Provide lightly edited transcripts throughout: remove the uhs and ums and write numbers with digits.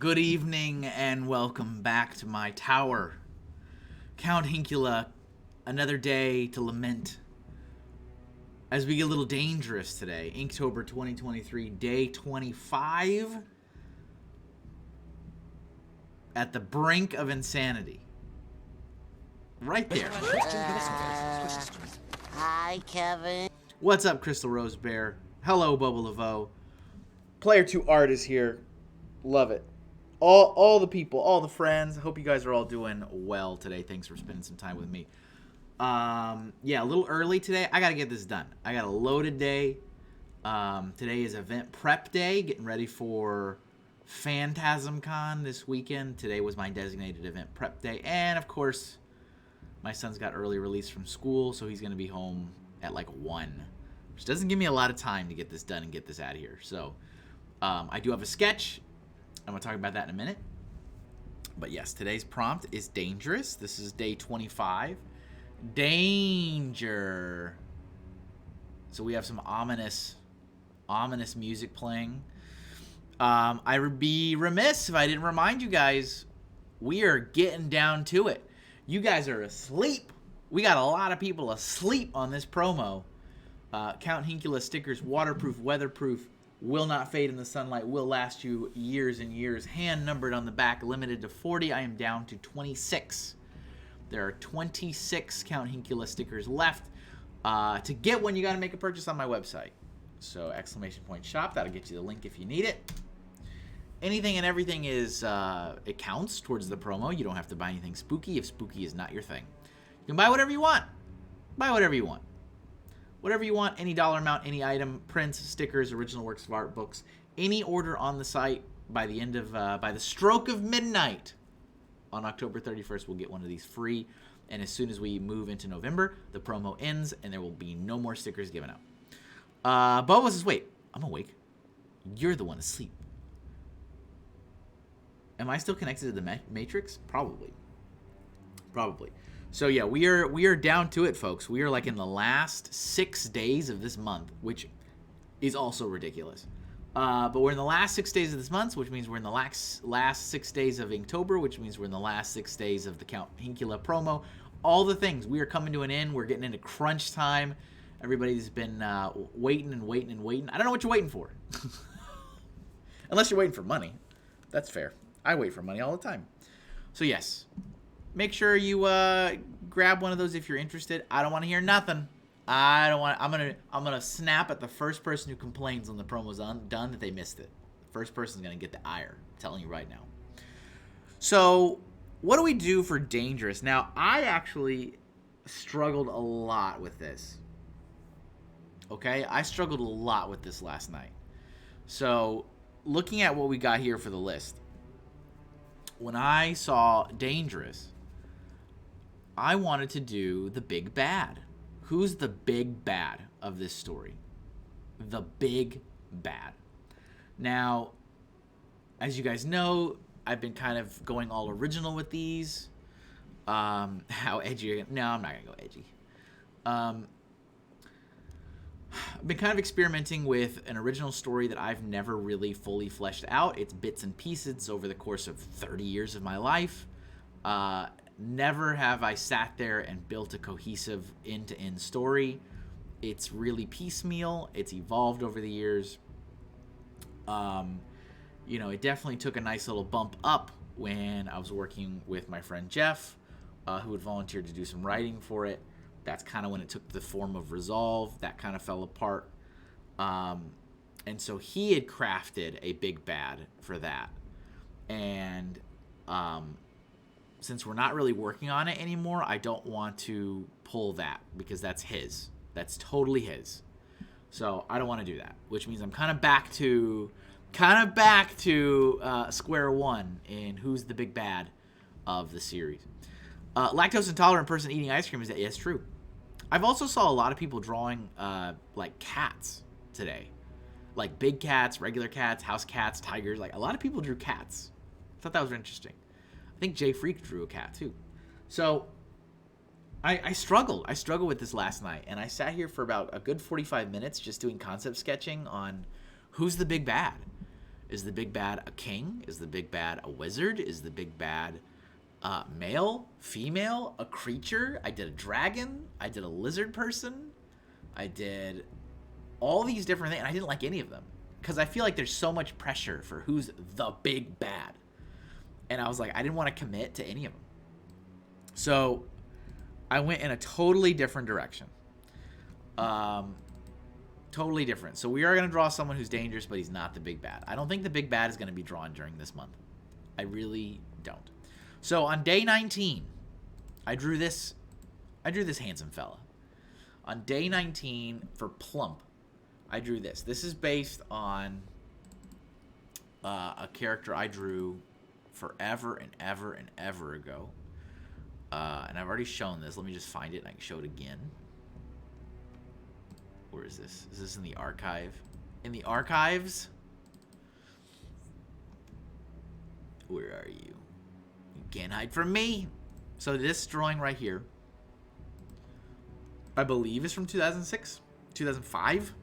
Good evening and welcome back to my tower. Count Hinkula, another day to lament as we get a little dangerous today. Inktober 2023, day 25. At the brink of insanity. Right there. Hi, Kevin. What's up, Crystal Rose Bear? Hello, Bubba Laveau. Player 2 Art is here. Love it. All the people, all the friends. I hope you guys are all doing well today. Thanks for spending some time with me. Yeah, a little early today. I got to get this done. I got a loaded day. Today is event prep day, getting ready for Phantasm Con this weekend. Today was my designated event prep day. And, of course, my son's got early release from school, so he's going to be home at like 1, which doesn't give me a lot of time to get this done and get this out of here. So, I do have a sketch. I'm going to talk about that in a minute. But yes, today's prompt is dangerous. This is day 25. Danger. So we have some ominous music playing. I would be remiss if I didn't remind you guys, we are getting down to it. You guys are asleep. We got a lot of people asleep on this promo. Count Hinkula stickers, waterproof, weatherproof, will not fade in the sunlight, will last you years and years. Hand numbered on the back, limited to 40. I am down to 26. There are 26 Count Hinkula stickers left. To get one, you got to make a purchase on my website. So !shop, that'll get you the link if you need it. Anything and everything is, it counts towards the promo. You don't have to buy anything spooky if spooky is not your thing. You can buy whatever you want. Buy whatever you want. Whatever you want, any dollar amount, any item, prints, stickers, original works of art, books, any order on the site by the end of, by the stroke of midnight on October 31st, we'll get one of these free. And as soon as we move into November, the promo ends and there will be no more stickers given out. Boba says, wait, I'm awake. You're the one asleep. Am I still connected to the Matrix? Probably. So yeah, we are down to it, folks. We are like in the last 6 days of this month, which is also ridiculous. But we're in the last 6 days of this month, which means we're in the last 6 days of Inktober, which means we're in the last 6 days of the Count Hinkula promo. All the things. We are coming to an end. We're getting into crunch time. Everybody's been waiting. I don't know what you're waiting for. Unless you're waiting for money. That's fair. I wait for money all the time. So yes. Make sure you grab one of those if you're interested. I don't want to hear nothing. I'm gonna snap at the first person who complains when the promo's done that they missed it. The first person's gonna get the ire. I'm telling you right now. So, what do we do for dangerous? Now, I actually struggled a lot with this. Okay, I struggled a lot with this last night. So, looking at what we got here for the list, when I saw dangerous, I wanted to do the big bad. Who's the big bad of this story? The big bad. Now, as you guys know, I've been kind of going all original with these. How edgy? No, I'm not going to go edgy. I've been kind of experimenting with an original story that I've never really fully fleshed out. It's bits and pieces over the course of 30 years of my life. Never have I sat there and built a cohesive end-to-end story. It's really piecemeal. It's evolved over the years. It definitely took a nice little bump up when I was working with my friend Jeff, who had volunteered to do some writing for it. That's kind of when it took the form of Resolve. That kind of fell apart. And so he had crafted a big bad for that. And since we're not really working on it anymore, I don't want to pull that because that's his. That's totally his. So I don't want to do that, which means I'm kind of back to square one in who's the big bad of the series. Lactose intolerant person eating ice cream, is that? Yes, true. I've also saw a lot of people drawing like cats today, like big cats, regular cats, house cats, tigers. Like a lot of people drew cats. I thought that was interesting. I think Jay Freak drew a cat too. So I struggled. I struggled with this last night, and I sat here for about a good 45 minutes just doing concept sketching on who's the big bad. Is the big bad a king? Is the big bad a wizard? Is the big bad male, female, a creature? I did a dragon. I did a lizard person. I did all these different things, and I didn't like any of them because I feel like there's so much pressure for who's the big bad. And I was like, I didn't want to commit to any of them. So I went in a totally different direction. Totally different. So we are going to draw someone who's dangerous, but he's not the big bad. I don't think the big bad is going to be drawn during this month. I really don't. So on day 19, I drew this handsome fella. On day 19 for Plump, I drew this. This is based on a character I drew forever and ever and ever ago. And I've already shown this. Let me just find it and I can show it again. Where is this? Is this in the archive? In the archives? Where are you? You can't hide from me. So this drawing right here, I believe is from 2006, 2005.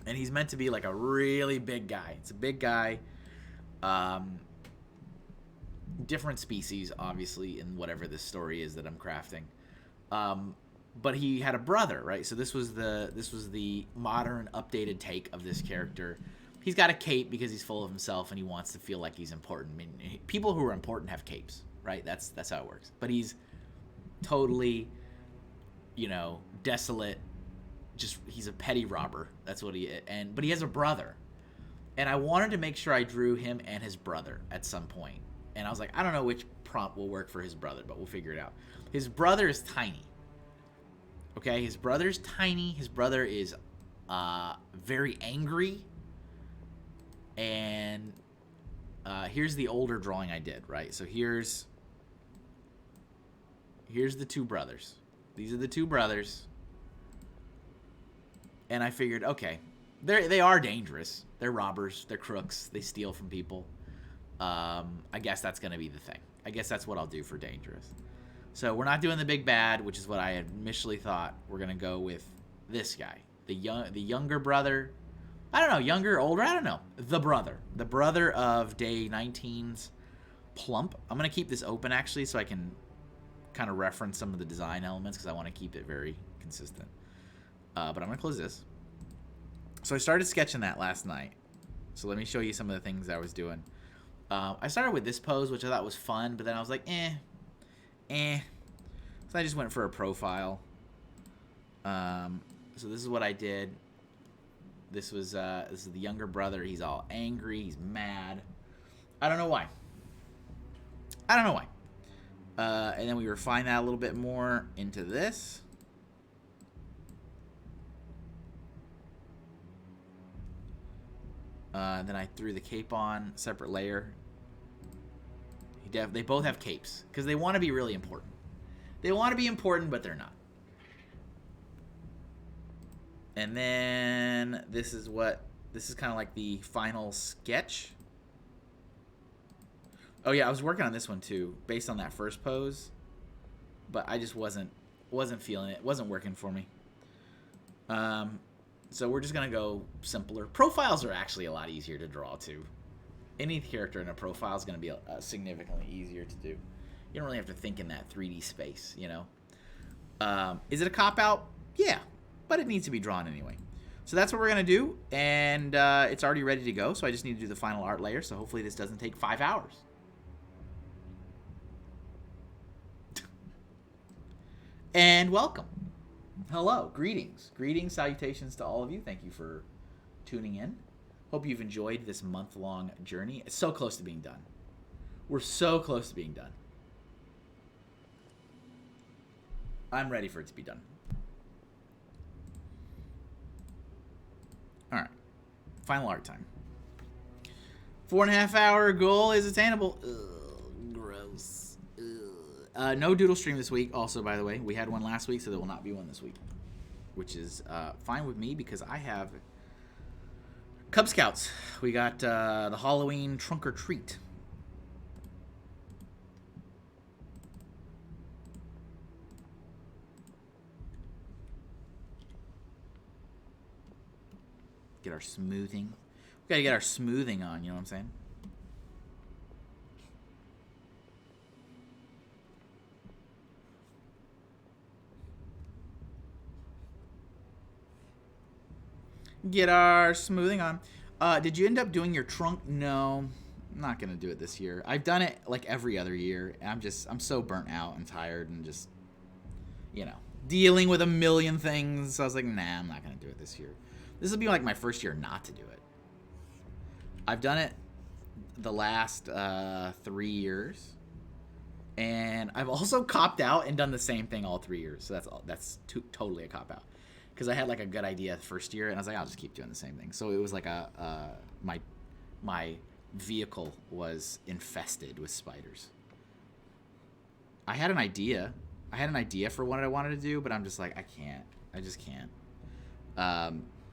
And he's meant to be like a really big guy. It's a big guy. Different species, obviously, in whatever this story is that I'm crafting. But he had a brother, right? So this was the modern, updated take of this character. He's got a cape because he's full of himself and he wants to feel like he's important. I mean, people who are important have capes, right? That's how it works. But he's totally, desolate. Just he's a petty robber. That's what he is. But he has a brother, and I wanted to make sure I drew him and his brother at some point. And I was like, I don't know which prompt will work for his brother, but we'll figure it out. His brother is tiny. Okay, his brother's tiny. His brother is very angry. And here's the older drawing I did, right? So here's the two brothers. These are the two brothers. And I figured, okay, they are dangerous. They're robbers. They're crooks. They steal from people. I guess that's going to be the thing. I guess that's what I'll do for dangerous. So we're not doing the big bad, which is what I had initially thought. We're going to go with this guy. The younger brother. I don't know, younger, older, I don't know. The brother of day 19's Plump. I'm going to keep this open, actually, so I can kind of reference some of the design elements because I want to keep it very consistent. But I'm going to close this. So I started sketching that last night. So let me show you some of the things I was doing. I started with this pose, which I thought was fun, but then I was like, So I just went for a profile. So this is what I did. This is the younger brother. He's all angry. He's mad. I don't know why. And then we refined that a little bit more into this. Then I threw the cape on, separate layer. They both have capes because they want to be really important. They want to be important, but they're not. And then this is kind of like the final sketch. Oh yeah, I was working on this one too, based on that first pose, but I just wasn't feeling it. It wasn't working for me. So we're just gonna go simpler. Profiles are actually a lot easier to draw too. Any character in a profile is gonna be significantly easier to do. You don't really have to think in that 3D space, Is it a cop-out? Yeah, but it needs to be drawn anyway. So that's what we're gonna do, and it's already ready to go, so I just need to do the final art layer, so hopefully this doesn't take 5 hours. And welcome. Hello, greetings, salutations to all of you. Thank you for tuning in. Hope you've enjoyed this month-long journey. It's so close to being done. We're so close to being done. I'm ready for it to be done. All right, final art time. 4.5 hour goal is attainable. Ugh, gross. No doodle stream this week. Also, by the way, we had one last week, so there will not be one this week, which is fine with me because I have Cub Scouts. We got the Halloween trunk or treat. Get our smoothing. Gotta get our smoothing on, you know what I'm saying? Get our smoothing on. Did you end up doing your trunk? No, I'm not gonna do it this year. I've done it like every other year. I'm so burnt out and tired and just, you know, dealing with a million things. So I was like, nah, I'm not gonna do it this year. This will be like my first year not to do it. I've done it the last 3 years, and I've also copped out and done the same thing all 3 years. So that's totally a cop out. Because I had like a good idea the first year, and I was like, I'll just keep doing the same thing. So it was like my vehicle was infested with spiders. I had an idea for what I wanted to do, but I'm just like, I just can't.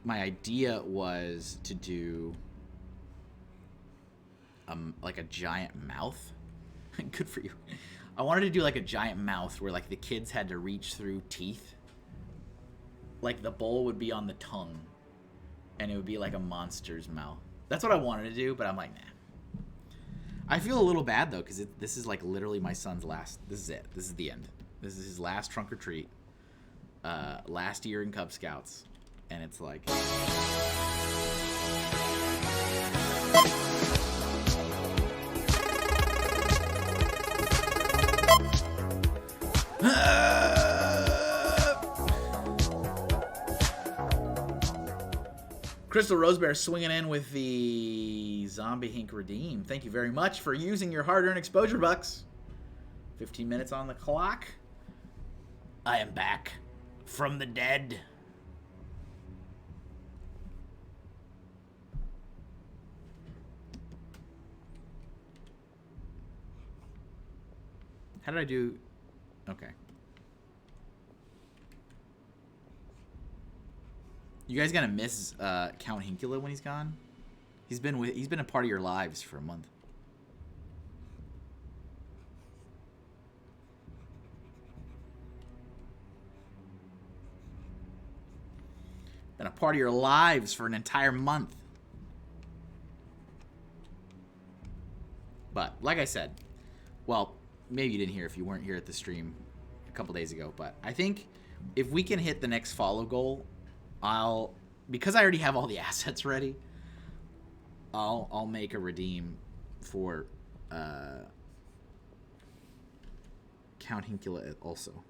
My idea was to do like a giant mouth. Good for you. I wanted to do like a giant mouth where like the kids had to reach through teeth. Like the bowl would be on the tongue, and it would be like a monster's mouth. That's what I wanted to do, but I'm like, nah. I feel a little bad though, because this is like literally my son's last. This is it. This is the end. This is his last trunk or treat. Last year in Cub Scouts, and it's like. Crystal Rosebear swinging in with the Zombie Hink Redeem. Thank you very much for using your hard-earned exposure bucks. 15 minutes on the clock. I am back from the dead. How did I do? Okay. You guys gonna miss Count Hinkula when he's gone? He's been a part of your lives for a month. Been a part of your lives for an entire month. But like I said, well, maybe you didn't hear if you weren't here at the stream a couple days ago, but I think if we can hit the next follow goal, because I already have all the assets ready, I'll make a redeem for Count Hinkula also.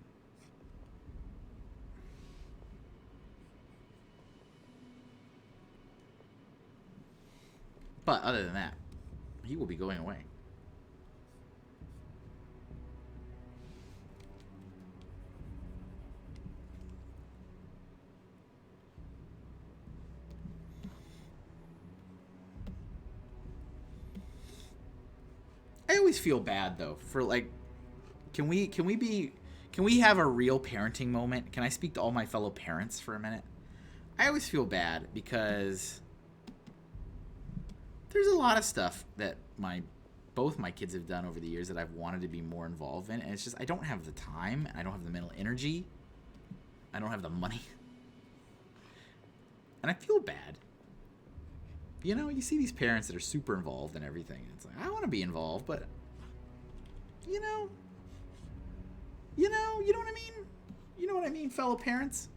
But other than that, he will be going away. I always feel bad though for like, can we have a real parenting moment? Can I speak to all my fellow parents for a minute? I always feel bad because there's a lot of stuff that both my kids have done over the years that I've wanted to be more involved in, and it's just I don't have the time, I don't have the mental energy, I don't have the money, and I feel bad. You know, you see these parents that are super involved in everything, and it's like, I want to be involved, but, you know what I mean? You know what I mean, fellow parents?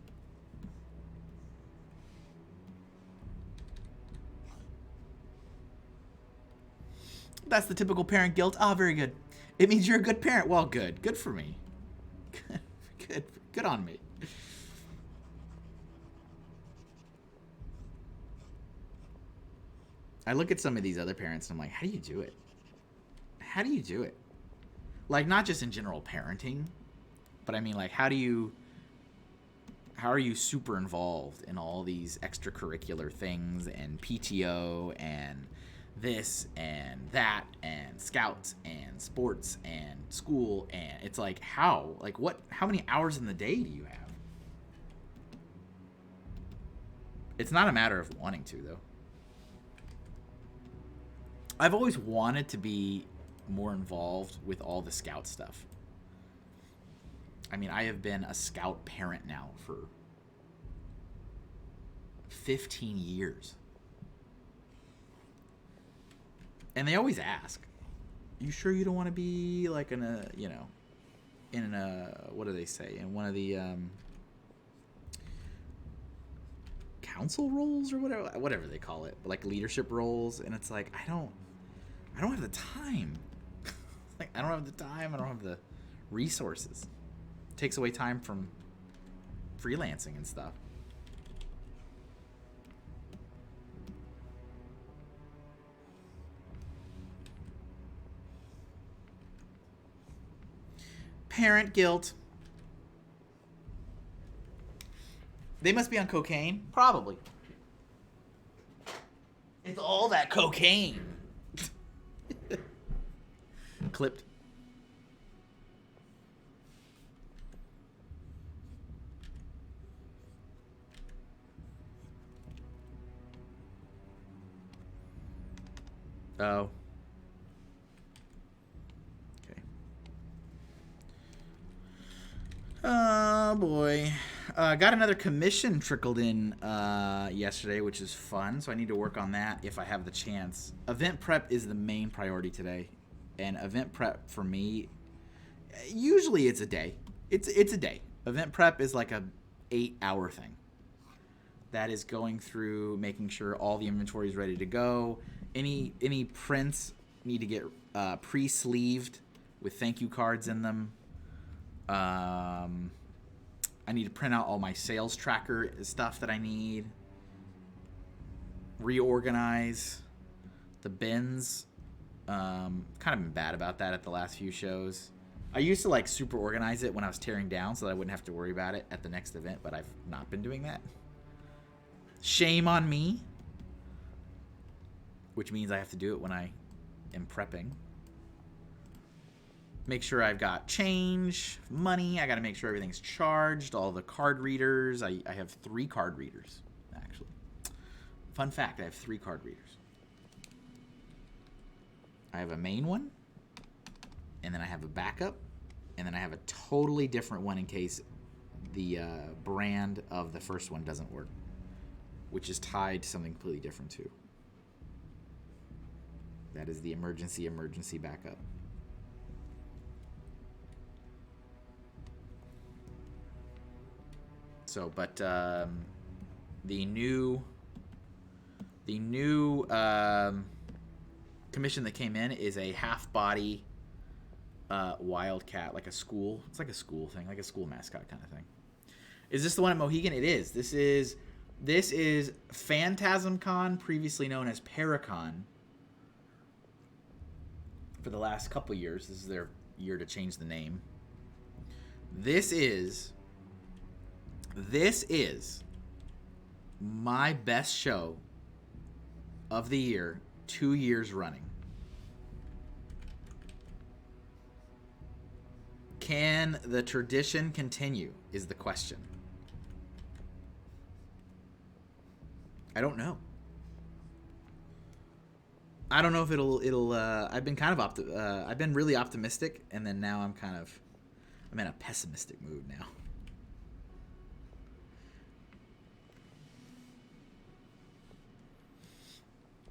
That's the typical parent guilt. Ah, very good. It means you're a good parent. Well, good. Good for me. Good on me. I look at some of these other parents and I'm like, how do you do it? How do you do it? Like, not just in general parenting, but I mean, like, how are you super involved in all these extracurricular things and PTO and this and that and scouts and sports and school, and it's like, how many hours in the day do you have? It's not a matter of wanting to, though. I've always wanted to be more involved with all the scout stuff. I mean, I have been a scout parent now for 15 years. And they always ask, you sure you don't want to be like in a, you know, in a, what do they say, in one of the council roles or whatever they call it, like leadership roles? And it's like, I don't have the time. Like, I don't have the time. I don't have the resources. It takes away time from freelancing and stuff. Parent guilt. They must be on cocaine. Probably. It's all that cocaine. Clipped. Oh. Okay. Oh boy. Got another commission trickled in yesterday, which is fun. So I need to work on that if I have the chance. Event prep is the main priority today. And event prep for me, usually it's a day. It's a day. Event prep is like a 8-hour thing. That is going through, making sure all the inventory is ready to go. Any prints need to get pre-sleeved with thank you cards in them. I need to print out all my sales tracker stuff that I need. Reorganize the bins. Kind of been bad about that at the last few shows. I used to like super organize it when I was tearing down so that I wouldn't have to worry about it at the next event, but I've not been doing that. Shame on me. Which means I have to do it when I am prepping. Make sure I've got change, money. I got to make sure everything's charged. All the card readers. I have 3 card readers, actually. Fun fact, I have 3 card readers. I have a main one, and then I have a backup, and then I have a totally different one in case the brand of the first one doesn't work, which is tied to something completely different too. That is the emergency backup. So, but the new commission that came in is a half-body wildcat, like a school. It's like a school thing, like a school mascot kind of thing. Is this the one at Mohegan? It is. This is Phantasm Con, previously known as Paracon. For the last couple years, this is their year to change the name. This is my best show of the year, 2 years running. Can the tradition continue is the question. I don't know. I don't know if it'll I've been kind of I've been really optimistic, and then now I'm in a pessimistic mood now.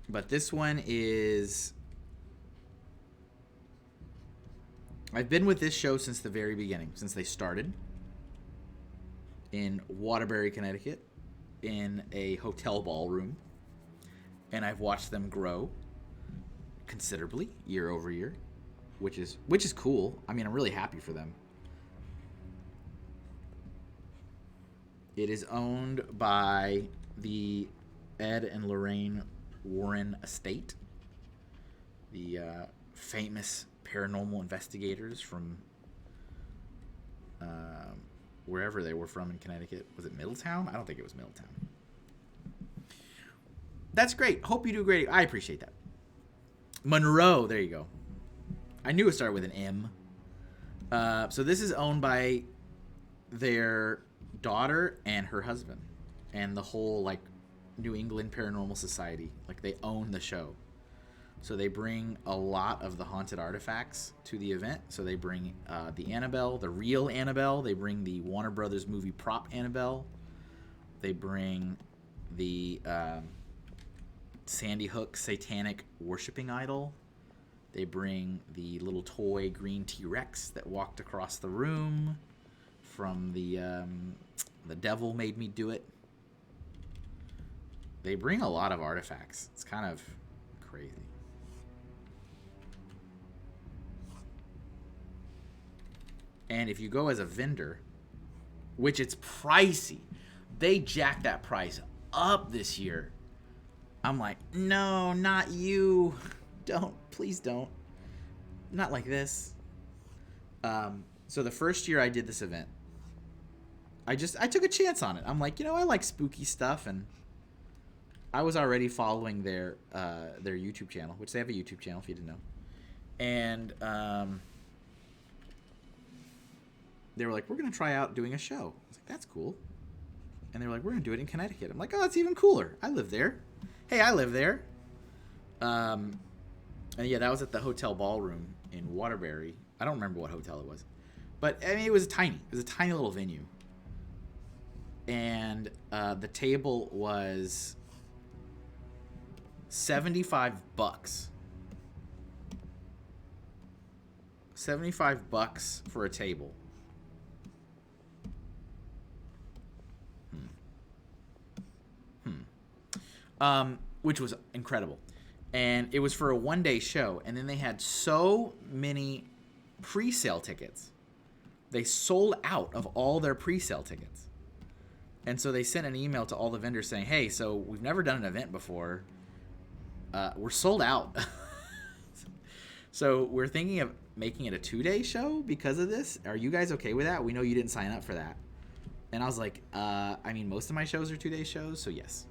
But this one is, I've been with this show since the very beginning, since they started in Waterbury, Connecticut, in a hotel ballroom, and I've watched them grow considerably year over year, which is cool. I mean, I'm really happy for them. It is owned by the Ed and Lorraine Warren estate, the famous paranormal investigators from wherever they were from in Connecticut. Was it Middletown? I don't think it was Middletown. That's great. Hope you do great. I appreciate that. Monroe, there you go. I knew it started with an M. So this is owned by their daughter and her husband, and the whole like New England Paranormal Society. Like, they own the show. So they bring a lot of the haunted artifacts to the event. So they bring the Annabelle, the real Annabelle. They bring the Warner Brothers movie prop Annabelle. They bring the Sandy Hook satanic worshiping idol. They bring the little toy green T-Rex that walked across the room from the Devil Made Me Do It. They bring a lot of artifacts. It's kind of crazy. And if you go as a vendor, which it's pricey, they jacked that price up this year. I'm like, no, not you. Don't. Please don't. Not like this. So the first year I did this event, I took a chance on it. I'm like, you know, I like spooky stuff, and I was already following their YouTube channel, which they have a YouTube channel if you didn't know. And they were like, we're going to try out doing a show. I was like, that's cool. And they were like, we're going to do it in Connecticut. I'm like, oh, that's even cooler. I live there. Hey, I live there. And yeah, that was at the Hotel Ballroom in Waterbury. I don't remember what hotel it was. But, I mean, it was tiny. It was a tiny little venue. And the table was $75. $75 for a table. Which was incredible. And it was for a one-day show. And then they had so many pre-sale tickets. They sold out of all their pre-sale tickets. And so they sent an email to all the vendors saying, hey, so we've never done an event before. We're sold out. So we're thinking of making it a 2-day show because of this. Are you guys okay with that? We know you didn't sign up for that. And I was like, I mean, most of my shows are 2-day shows, so yes.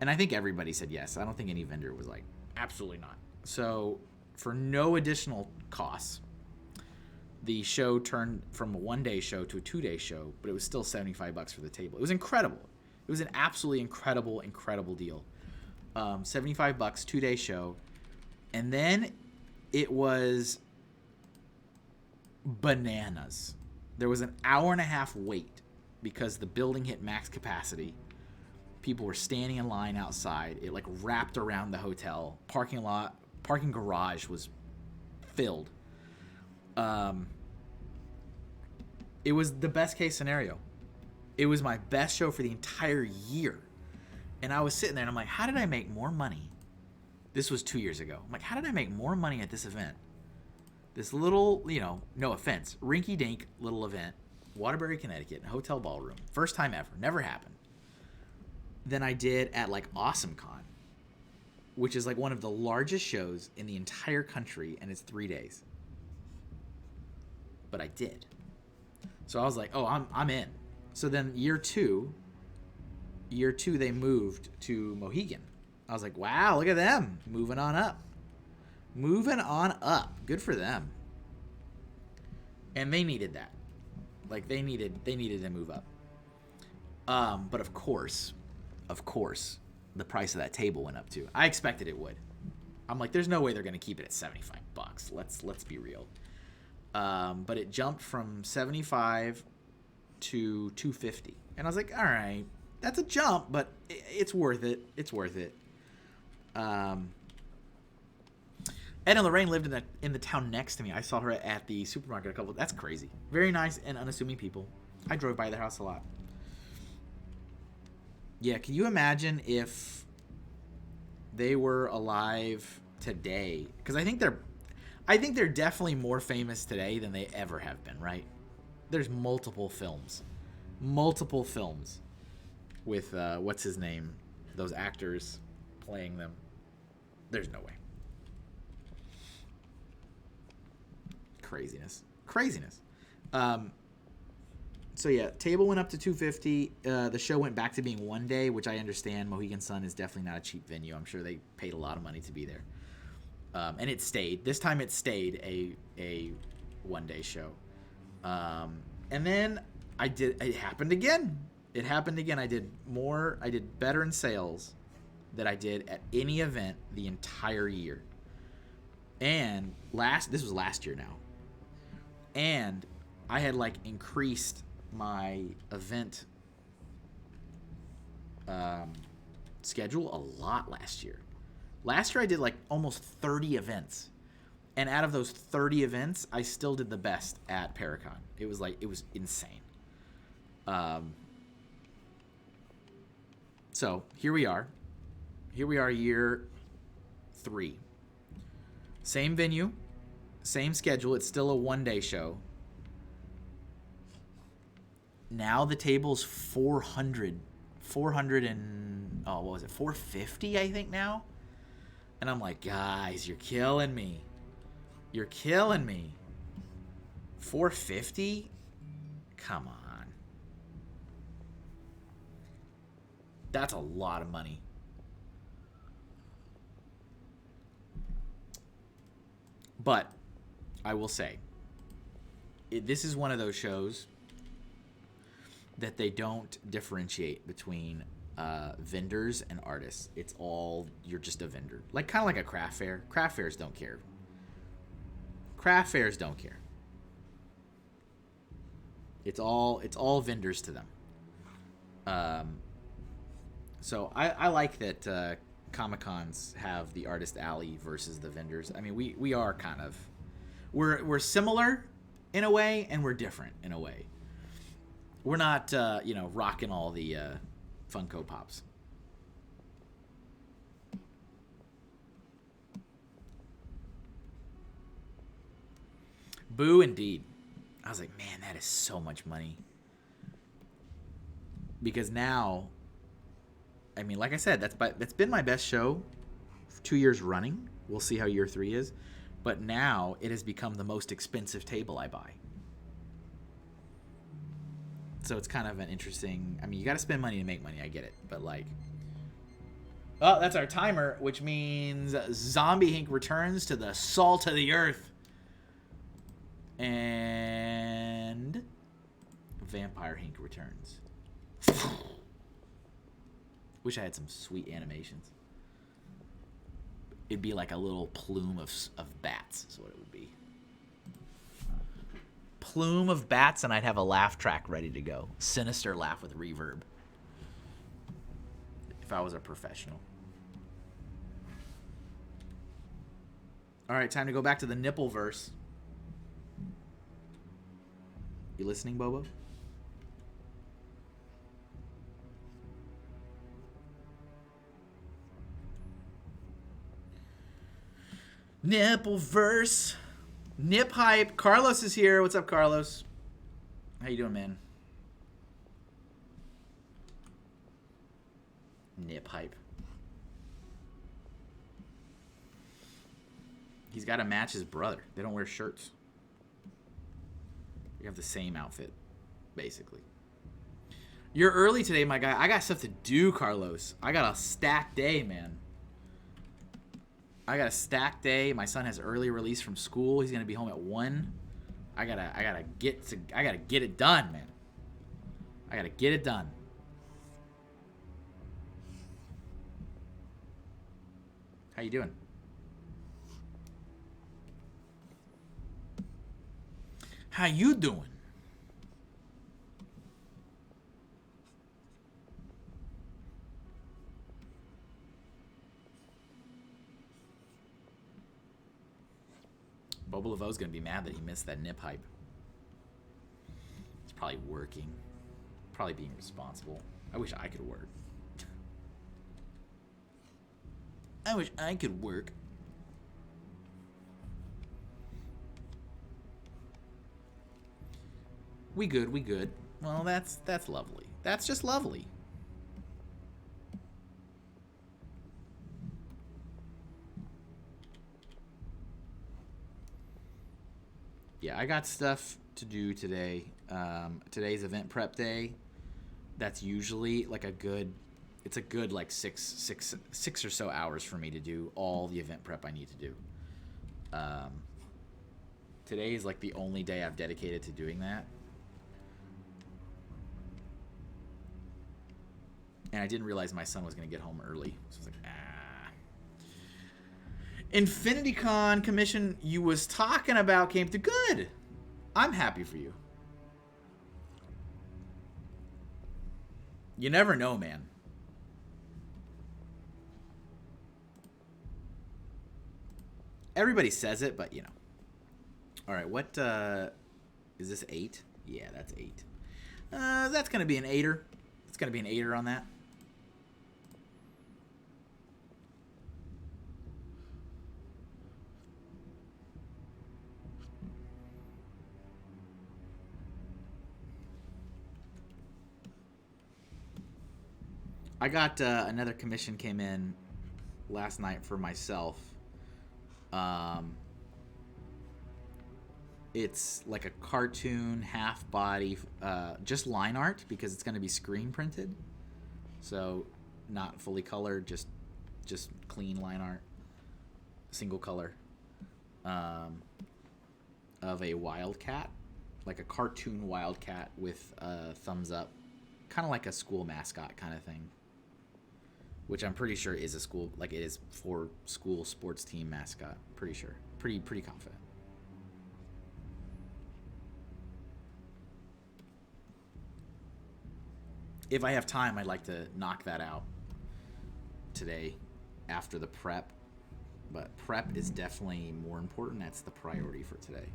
And I think everybody said yes. I don't think any vendor was like, absolutely not. So for no additional costs, the show turned from a 1-day show to a 2-day show, but it was still $75 for the table. It was incredible. It was an absolutely incredible, incredible deal. $75, 2-day show. And then it was bananas. There was an hour-and-a-half wait because the building hit max capacity. People were standing in line outside. It like wrapped around the hotel. Parking garage was filled. It was the best case scenario. It was my best show for the entire year. And I was sitting there and I'm like, how did I make more money? This was 2 years ago. I'm like, how did I make more money at this event? This little, you know, no offense, rinky-dink little event, Waterbury, Connecticut, Hotel Ballroom. First time ever. Never happened. Than I did at like AwesomeCon, which is like one of the largest shows in the entire country, and it's 3 days. But I did. So I was like, oh, I'm in. So then year two they moved to Mohegan. I was like, wow, look at them. Moving on up. Good for them. And they needed that. Like they needed to move up. But of course, the price of that table went up too. I expected it would. I'm like, there's no way they're going to keep it at $75. Let's be real. But it jumped from $75 to $250. And I was like, all right, that's a jump, but it's worth it. Ed and Lorraine lived in the town next to me. I saw her at the supermarket that's crazy. Very nice and unassuming people. I drove by their house a lot. Yeah, can you imagine if they were alive today? Because I think they're definitely more famous today than they ever have been, right? There's multiple films with what's his name, those actors playing them. There's no way. Craziness. So yeah, table went up to $250. The show went back to being 1 day, which I understand. Mohegan Sun is definitely not a cheap venue. I'm sure they paid a lot of money to be there. And it stayed. This time it stayed a 1-day show. And then it happened again. I did better in sales than I did at any event the entire year. And this was last year now. And I had like increased my event schedule a lot last year. Last year I did like almost 30 events. And out of those 30 events, I still did the best at Paracon. It was insane. So here we are. Here we are, year 3. Same venue, same schedule. It's still a one-day show. Now the table's 400 and, oh, what was it, 450, I think now? And I'm like, guys, you're killing me. You're killing me. 450? Come on. That's a lot of money. But I will say, this is one of those shows that they don't differentiate between vendors and artists. It's all, you're just a vendor. Like, kind of like a craft fair. Craft fairs don't care. Craft fairs don't care. It's all vendors to them. So I like that Comic-Cons have the artist alley versus the vendors. I mean, we are kind of, we're similar in a way, and we're different in a way. We're not rocking all the Funko Pops. Boo indeed. I was like, man, that is so much money. Because now, I mean, like I said, that's been my best show for 2 years running. We'll see how year 3 is. But now it has become the most expensive table I buy. So it's kind of an interesting, I mean, you got to spend money to make money. I get it. But like, oh, that's our timer, which means Zombie Hink returns to the salt of the earth. And Vampire Hink returns. Wish I had some sweet animations. It'd be like a little plume of bats is what it would be. Plume of bats, and I'd have a laugh track ready to go. Sinister laugh with reverb. If I was a professional. All right, time to go back to the nipple verse. You listening, Bobo? Nipple verse. Nip hype. Carlos is here. What's up, Carlos? How you doing, man? Nip hype. He's got to match his brother. They don't wear shirts. You have the same outfit, basically. You're early today, my guy. I got stuff to do, Carlos. I got a stacked day, man. I got a stacked day. My son has early release from school. He's gonna be home at 1. I gotta get it done, man. I gotta get it done. How you doing? How you doing? Bobo Laveau's gonna be mad that he missed that nip hype. He's probably working. Probably being responsible. I wish I could work. I wish I could work. We good, we good. Well, that's lovely. That's just lovely. Yeah, I got stuff to do today. Today's event prep day. That's usually like it's a good like six or so hours for me to do all the event prep I need to do. Today is like the only day I've dedicated to doing that. And I didn't realize my son was going to get home early. So I was like, InfinityCon commission you was talking about came through. Good. I'm happy for you. You never know, man. Everybody says it, but you know. All right, what is this 8? Yeah, that's 8. That's gonna be an 8er. It's gonna be an 8er on that. I got another commission came in last night for myself. It's like a cartoon half body, just line art because it's going to be screen printed, so not fully colored, just clean line art, single color, of a wildcat, like a cartoon wildcat with a thumbs up, kind of like a school mascot kind of thing. Which I'm pretty sure is a school, like it is for school sports team mascot. Pretty sure. Pretty confident. If I have time, I'd like to knock that out today after the prep. But prep is definitely more important. That's the priority for today.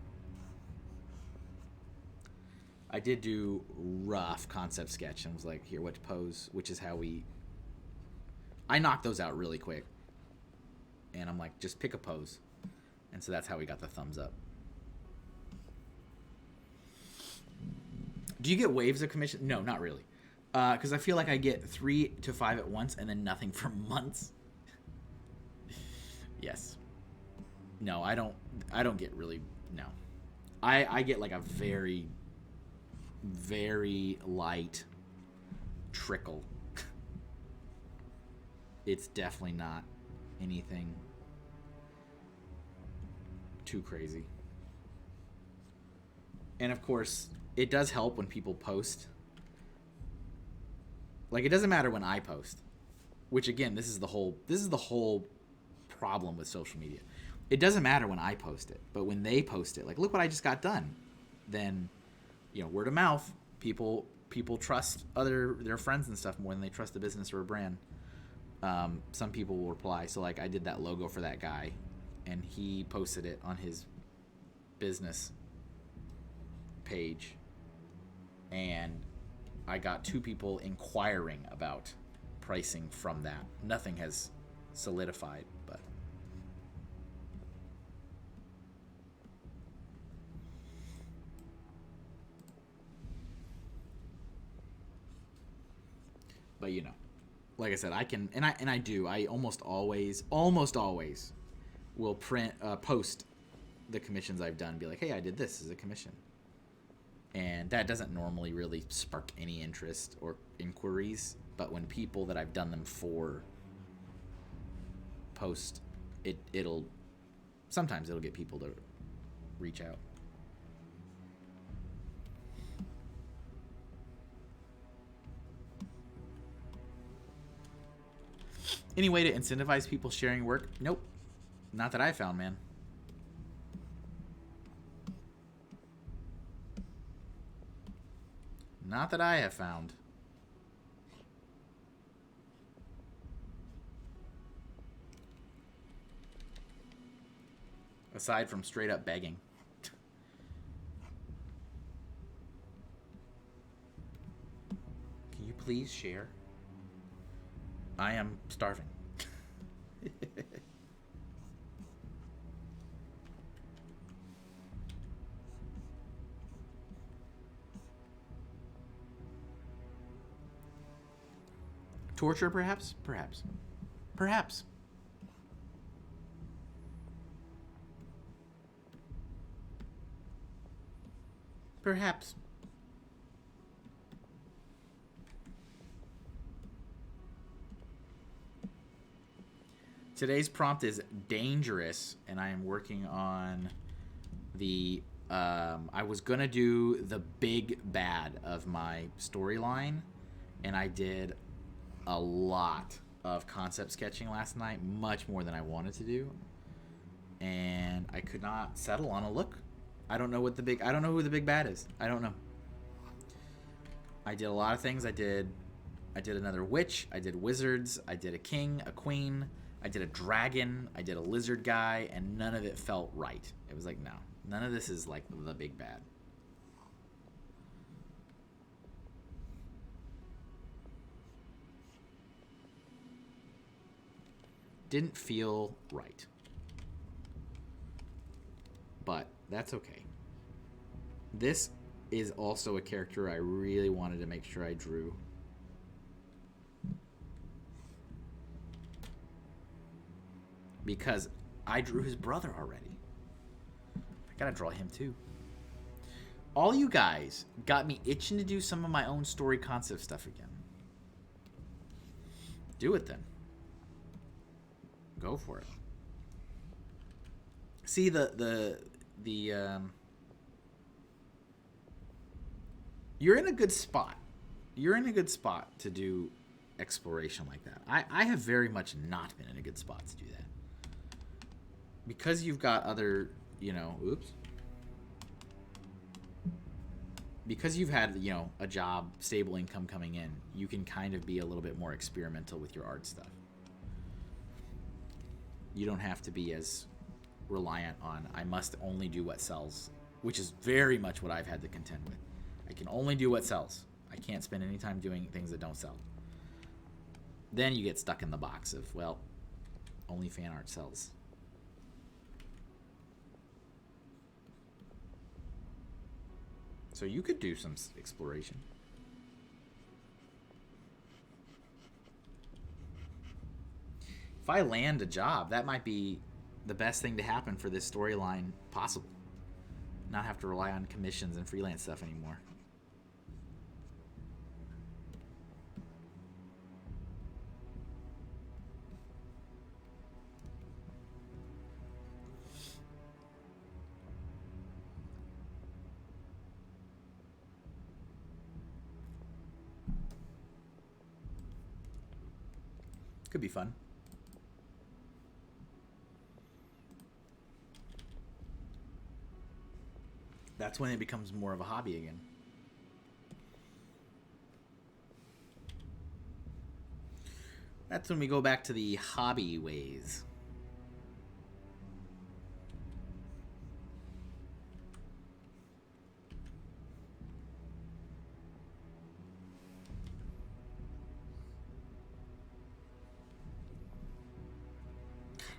I did do rough concept sketch and was like, here, what to pose, which is how I knocked those out really quick. And I'm like, just pick a pose. And so that's how we got the thumbs up. Do you get waves of commission? No, not really. Because I feel like I get 3 to 5 at once and then nothing for months. Yes. No, I don't get really, no. I get like a very, very light trickle. It's definitely not anything too crazy. And of course, it does help when people post. Like, it doesn't matter when I post, which again, this is the whole problem with social media. It doesn't matter when I post it, but when they post it, like, look what I just got done, then, you know, word of mouth, people trust their friends and stuff more than they trust a business or a brand. Some people will reply. So like I did that logo for that guy and he posted it on his business page and I got 2 people inquiring about pricing from that. Nothing has solidified, but you know. Like I said, I can, and I do. I almost always will post the commissions I've done. Be like, hey, I did this as a commission, and that doesn't normally really spark any interest or inquiries. But when people that I've done them for post, it'll sometimes it'll get people to reach out. Any way to incentivize people sharing work? Nope. Not that I found, man. Not that I have found. Aside from straight up begging. Can you please share? I am starving. Torture, perhaps? Perhaps. Perhaps. Perhaps. Today's prompt is dangerous, and I am working on the... I was going to do the big bad of my storyline, and I did a lot of concept sketching last night, much more than I wanted to do, and I could not settle on a look. I don't know who the big bad is. I don't know. I did a lot of things. I did another witch. I did wizards. I did a king, a queen. I did a dragon, I did a lizard guy, and none of it felt right. It was like, no, none of this is like the big bad. Didn't feel right. But that's okay. This is also a character I really wanted to make sure I drew. Because I drew his brother already. I gotta draw him too. All you guys got me itching to do some of my own story concept stuff again. Do it then. Go for it. See you're in a good spot. You're in a good spot to do exploration like that. I have very much not been in a good spot to do that. Because you've got other, you know, oops. Because you've had, you know, a job, stable income coming in, you can kind of be a little bit more experimental with your art stuff. You don't have to be as reliant on, I must only do what sells, which is very much what I've had to contend with. I can only do what sells. I can't spend any time doing things that don't sell. Then you get stuck in the box of, well, only fan art sells. So you could do some exploration. If I land a job, that might be the best thing to happen for this storyline possible. Not have to rely on commissions and freelance stuff anymore. Could be fun. That's when it becomes more of a hobby again. That's when we go back to the hobby ways.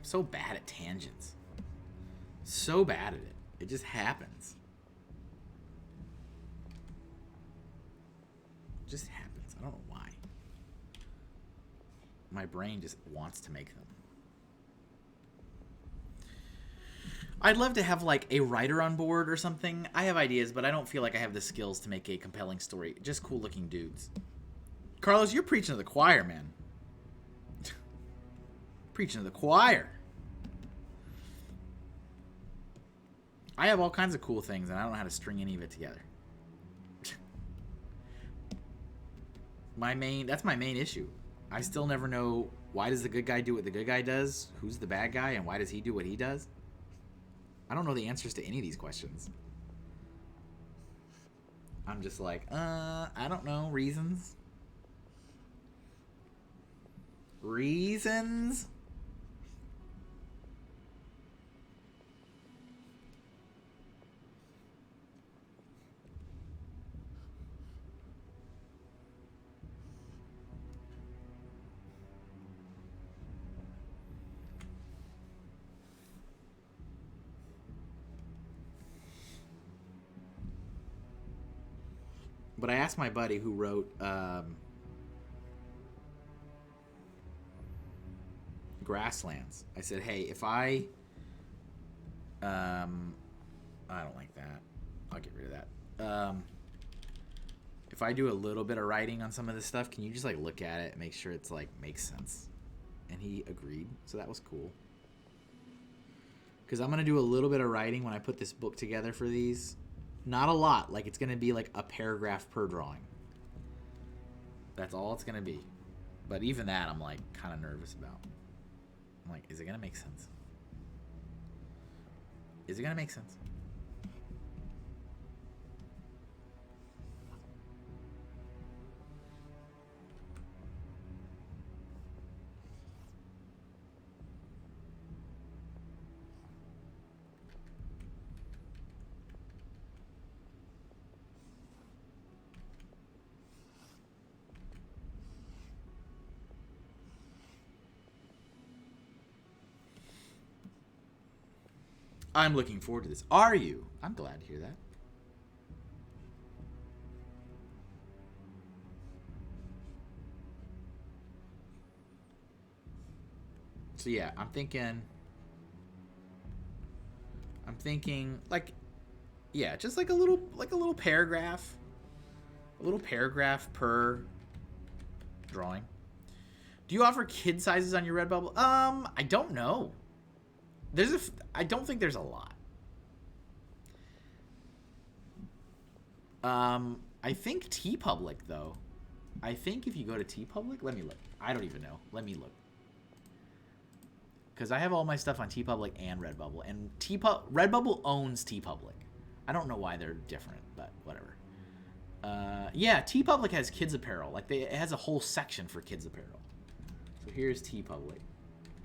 So bad at tangents. So bad at it. It just happens. It just happens. I don't know why. My brain just wants to make them. I'd love to have like a writer on board or something. I have ideas, but I don't feel like I have the skills to make a compelling story. Just cool looking dudes. Carlos, you're preaching to the choir, man. Preaching to the choir. I have all kinds of cool things, and I don't know how to string any of it together. That's my main issue. I still never know, why does the good guy do what the good guy does? Who's the bad guy, and why does he do what he does? I don't know the answers to any of these questions. I'm just like, I don't know. Reasons? Reasons? But I asked my buddy who wrote Grasslands. I said, hey, if I don't like that. I'll get rid of that. If I do a little bit of writing on some of this stuff, can you just like look at it and make sure it's like makes sense? And he agreed, so that was cool. Because I'm gonna do a little bit of writing when I put this book together for these. Not a lot. Like, it's going to be like a paragraph per drawing. That's all it's going to be. But even that, I'm like kind of nervous about. I'm like, is it going to make sense? Is it going to make sense? I'm looking forward to this. Are you? I'm glad to hear that. So yeah, I'm thinking like, yeah, just like a little paragraph. A little paragraph per drawing. Do you offer kid sizes on your Redbubble? I don't know. I don't think there's a lot. I think TeePublic though. I think if you go to TeePublic, let me look. I don't even know. Let me look. Because I have all my stuff on TeePublic and Redbubble, and Redbubble owns TeePublic. I don't know why they're different, but whatever. Yeah, TeePublic has kids apparel. Like it has a whole section for kids apparel. So here's TeePublic.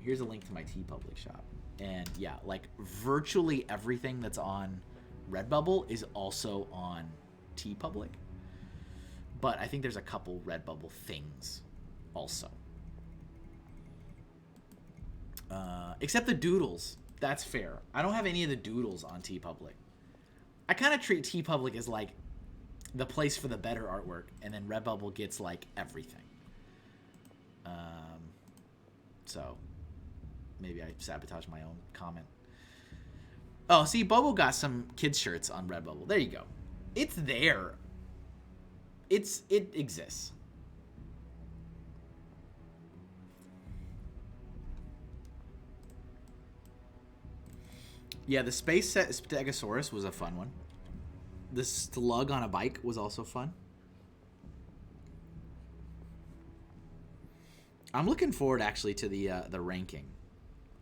Here's a link to my TeePublic shop. And yeah, like virtually everything that's on Redbubble is also on TeePublic. But I think there's a couple Redbubble things also. Except the doodles. That's fair. I don't have any of the doodles on TeePublic. I kind of treat TeePublic as like the place for the better artwork, and then Redbubble gets like everything. So maybe I sabotage my own comment. Oh, see, Bobo got some kids shirts on Redbubble. There you go. It's there. It exists. Yeah, the Space Set Stegosaurus was a fun one. The slug on a bike was also fun. I'm looking forward actually to the ranking.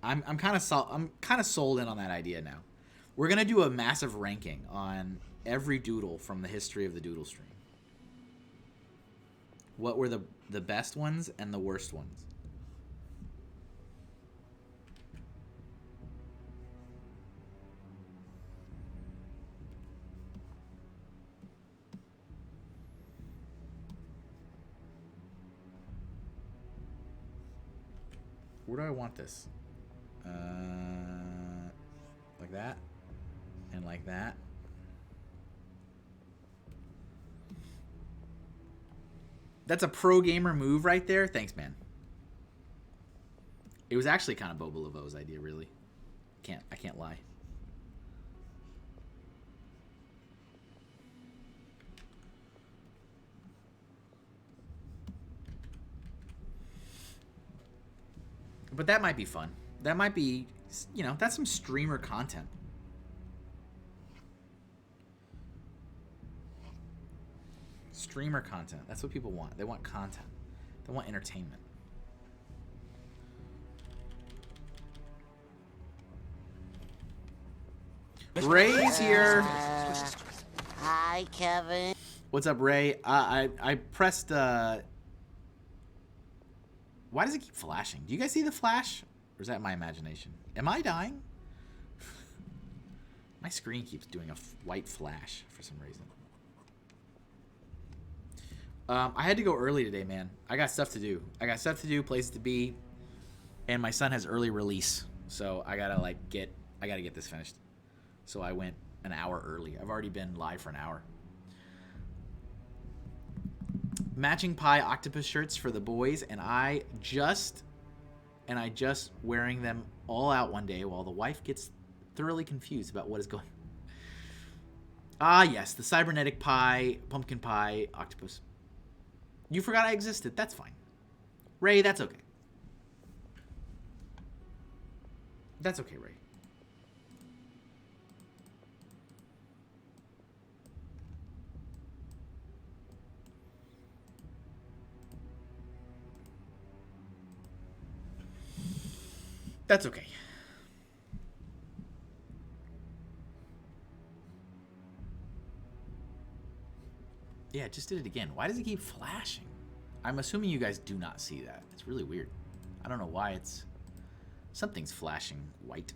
I'm kind of sold in on that idea now. We're gonna do a massive ranking on every doodle from the history of the doodle stream. What were the best ones and the worst ones? Where do I want this? Like that, and like that. That's a pro gamer move right there. Thanks, man. It was actually kind of Bobo Laveau's idea, really. I can't lie. But that might be fun. That might be, you know, that's some streamer content. Streamer content. That's what people want. They want content. They want entertainment. Ray's here. Hi, Kevin. What's up, Ray? I pressed Why does it keep flashing? Do you guys see the flash? Or is that my imagination? Am I dying? My screen keeps doing a white flash for some reason. I had to go early today, man. I got stuff to do. Places to be, and my son has early release, so I gotta get this finished. So I went an hour early. I've already been live for an hour. Matching pie octopus shirts for the boys, and I just wearing them all out one day while the wife gets thoroughly confused about what is going. Ah, yes, the cybernetic pie, pumpkin pie, octopus. You forgot I existed. That's fine. Ray, that's okay. That's okay, Ray. That's okay. Yeah, it just did it again. Why does it keep flashing? I'm assuming you guys do not see that. It's really weird. I don't know why it's... Something's flashing white.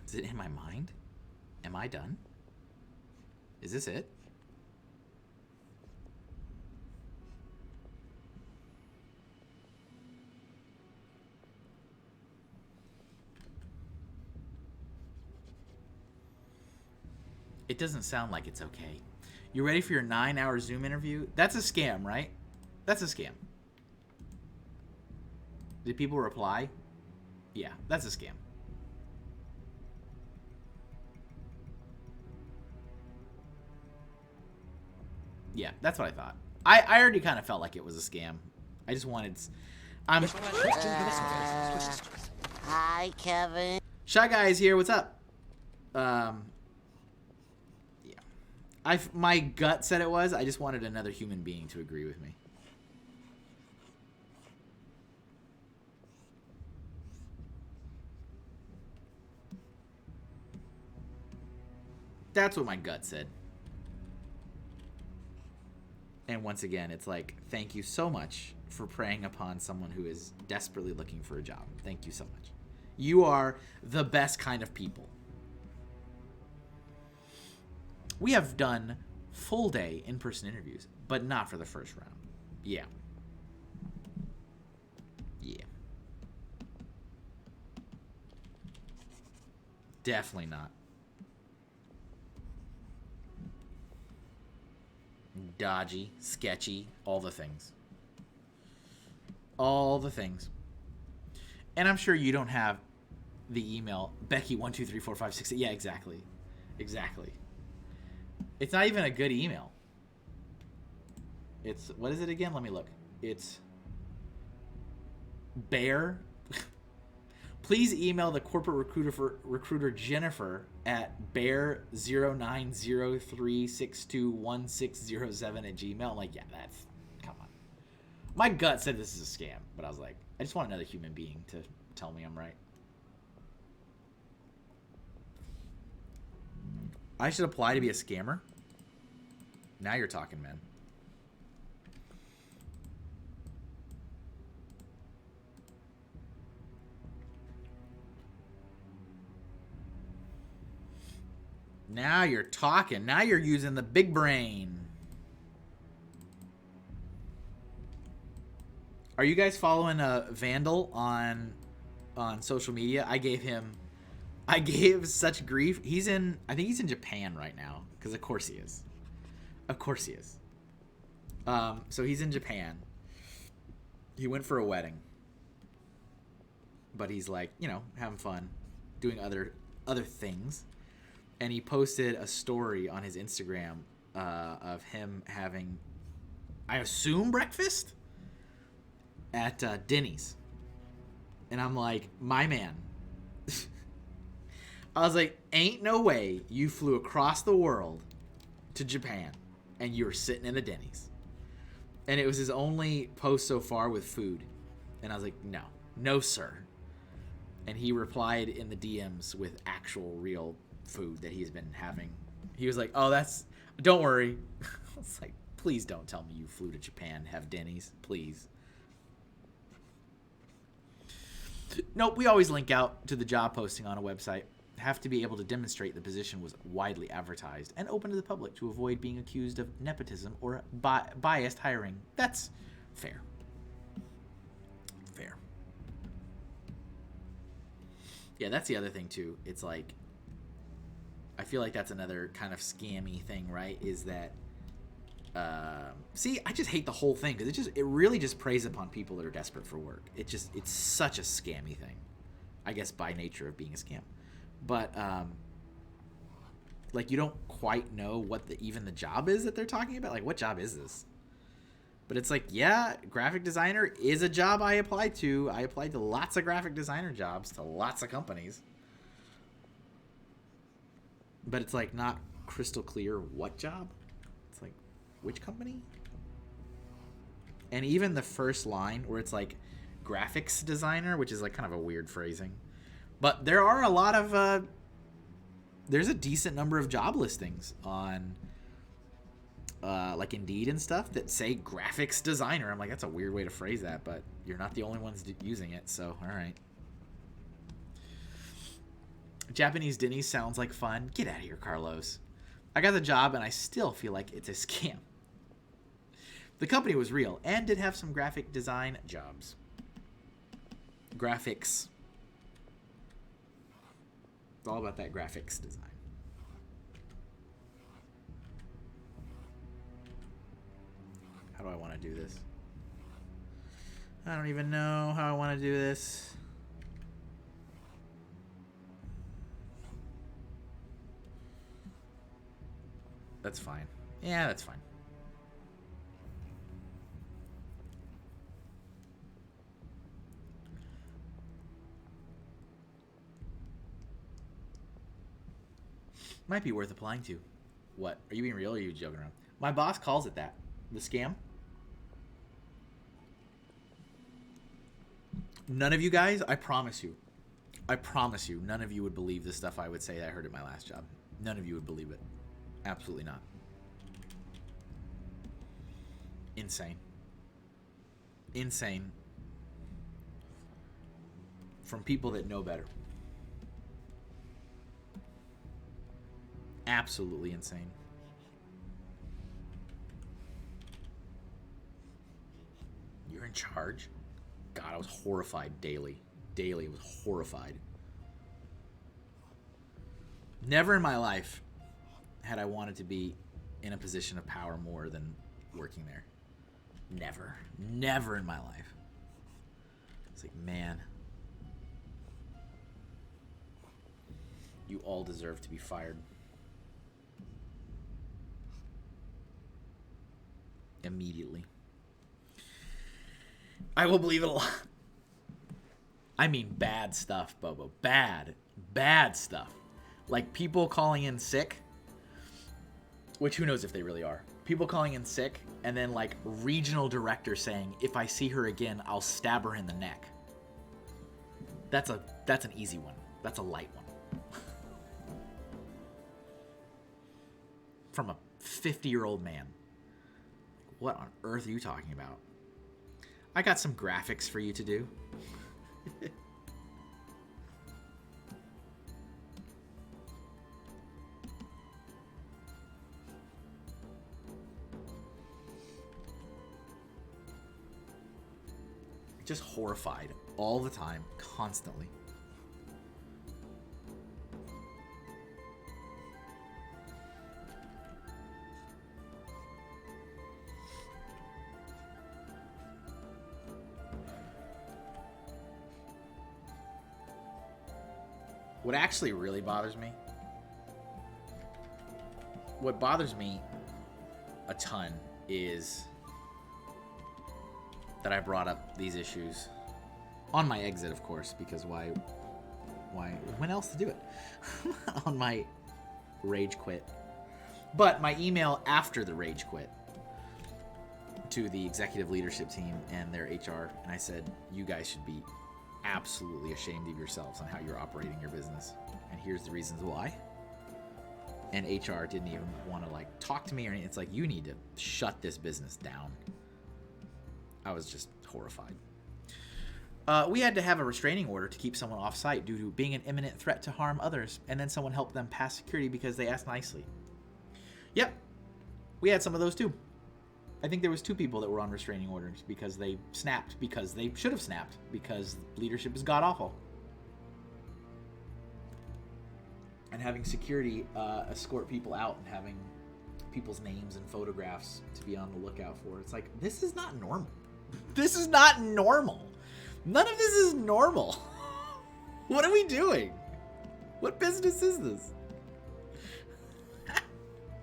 Is it in my mind? Am I done? Is this it? doesn't sound like it's okay. You ready for your 9-hour Zoom interview? That's a scam, right? That's a scam. Did people reply? Yeah, that's a scam. Yeah, that's what I thought. I already kind of felt like it was a scam. I just wanted... Hi, Kevin. Shy Guy is here. What's up? Yeah. My gut said it was. I just wanted another human being to agree with me. That's what my gut said. And once again, it's like, thank you so much for preying upon someone who is desperately looking for a job. Thank you so much. You are the best kind of people. We have done full day in-person interviews, but not for the first round. Yeah. Yeah. Definitely not. Dodgy, sketchy, all the things. All the things. And I'm sure you don't have the email Becky123456. Yeah, exactly. Exactly. It's not even a good email. It's, what is it again? Let me look. It's Bear. Please email the corporate recruiter Jennifer at bear0903621607@gmail. I'm like, yeah, that's, come on. My gut said this is a scam, but I was like, I just want another human being to tell me I'm right. I should apply to be a scammer? Now you're talking, man. Now you're talking. Now you're using the big brain. Are you guys following Vandal on social media? I gave such grief. I think he's in Japan right now, because of course he is. Of course he is. So he's in Japan. He went for a wedding. But he's like, you know, having fun, doing other things. And he posted a story on his Instagram of him having, I assume, breakfast at Denny's. And I'm like, my man. I was like, ain't no way you flew across the world to Japan and you were sitting in a Denny's. And it was his only post so far with food. And I was like, no, sir. And he replied in the DMs with actual real food that he's been having. He was like, oh, don't worry. It's like, please don't tell me you flew to Japan, have Denny's, please. Nope, we always link out to the job posting on a website. Have to be able to demonstrate the position was widely advertised and open to the public to avoid being accused of nepotism or biased hiring. That's fair. Fair. Yeah, that's the other thing too. It's like, I feel like that's another kind of scammy thing, right? Is that, see, I just hate the whole thing because it really just preys upon people that are desperate for work. It's such a scammy thing, I guess, by nature of being a scam. But like, you don't quite know what even the job is that they're talking about. Like, what job is this? But it's like, yeah, graphic designer is a job I applied to. I applied to lots of graphic designer jobs to lots of companies. But it's like not crystal clear what job. It's like, which company? And even the first line where it's like graphics designer, which is like kind of a weird phrasing. But there are a lot of, there's a decent number of job listings on like Indeed and stuff that say graphics designer. I'm like, that's a weird way to phrase that, but you're not the only ones using it, so all right. Japanese Denny's sounds like fun. Get out of here, Carlos. I got the job and I still feel like it's a scam. The company was real and did have some graphic design jobs. Graphics. It's all about that graphics design. to do this. I don't even know how I want to do this. That's fine. Yeah, that's fine. Might be worth applying to. What? Are you being real or are you joking around? My boss calls it that. The scam. None of you guys, I promise you, none of you would believe the stuff I would say I heard at my last job. None of you would believe it. Absolutely not. Insane. Insane. From people that know better. Absolutely insane. You're in charge? God, I was horrified daily. Daily, I was horrified. Never in my life had I wanted to be in a position of power more than working there. Never. Never in my life. It's like, man. You all deserve to be fired. Immediately. I will believe it a lot. I mean bad stuff, Bobo. Bad. Bad stuff. Like people calling in sick, which who knows if they really are. People calling in sick, and then like regional director saying, if I see her again, I'll stab her in the neck. That's an easy one. That's a light one. From a 50-year-old man. What on earth are you talking about? I got some graphics for you to do. Just horrified all the time, constantly. What actually really bothers me, what bothers me a ton is that I brought up these issues on my exit, of course, because why, when else to do it? On my rage quit. But my email after the rage quit to the executive leadership team and their HR, and I said, you guys should be absolutely ashamed of yourselves on how you're operating your business. And here's the reasons why. And HR didn't even want to like talk to me or anything. It's like, you need to shut this business down. I was just horrified. We had to have a restraining order to keep someone off site due to being an imminent threat to harm others, and then someone helped them pass security because they asked nicely. Yep, we had some of those too. I think there was 2 people that were on restraining orders because they snapped, because they should have snapped, because leadership is god-awful. And having security escort people out and having people's names and photographs to be on the lookout for. It's like, this is not normal. This is not normal. None of this is normal. What are we doing? What business is this?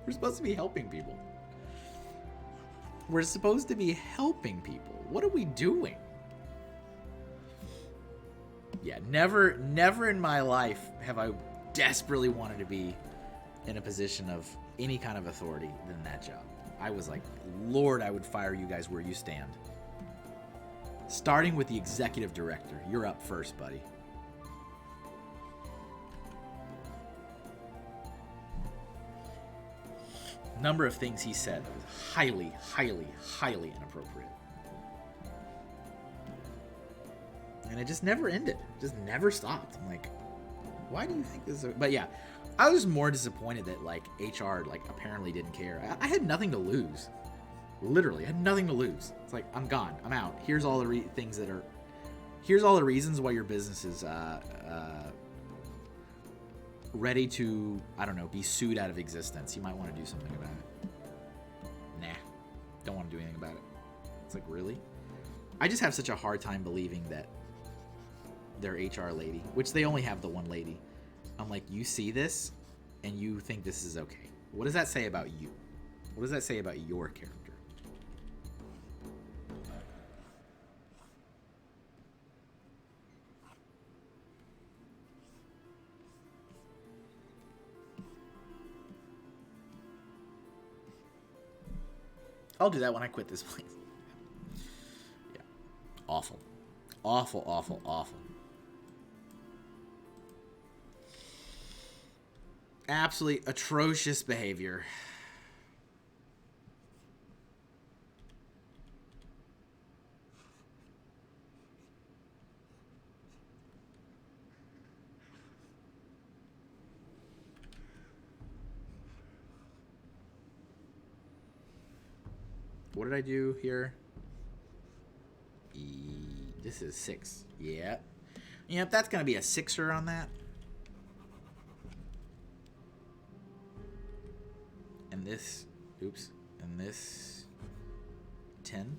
We're supposed to be helping people. We're supposed to be helping people. What are we doing? Yeah, never in my life have I desperately wanted to be in a position of any kind of authority than that job. I was like, Lord, I would fire you guys where you stand. Starting with the executive director. You're up first, buddy. Number of things he said that was highly, highly, highly inappropriate. And it just never ended. It just never stopped. I'm like, why do you think this is... But yeah, I was more disappointed that like HR like apparently didn't care. I had nothing to lose. Literally, I had nothing to lose. It's like, I'm gone. I'm out. Here's all the things that are... Here's all the reasons why your business is ready to, I don't know, be sued out of existence. You might want to do something about it. Nah. Don't want to do anything about it. like, really? I just have such a hard time believing that their HR lady, which they only have the one lady. I'm like, you see this and you think this is okay. What does that say about you? What does that say about your character? I'll do that when I quit this place. Yeah. Awful. Awful, awful, awful. Absolutely atrocious behavior. What did I do here? This is 6. Yep. Yep, that's going to be a 6er on that. And this, oops, and this 10.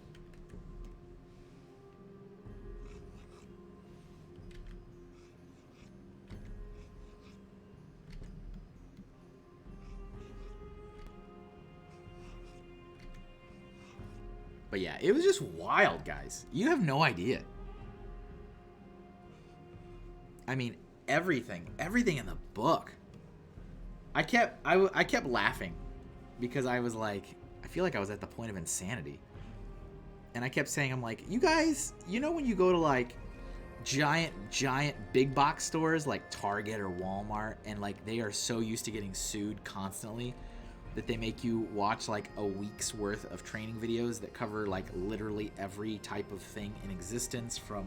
But yeah, it was just wild, guys. You have no idea. I mean, everything in the book. I kept laughing because I was like, I feel like I was at the point of insanity. And I kept saying, I'm like, you guys, you know when you go to like giant big box stores like Target or Walmart, and like they are so used to getting sued constantly that they make you watch like a week's worth of training videos that cover like literally every type of thing in existence, from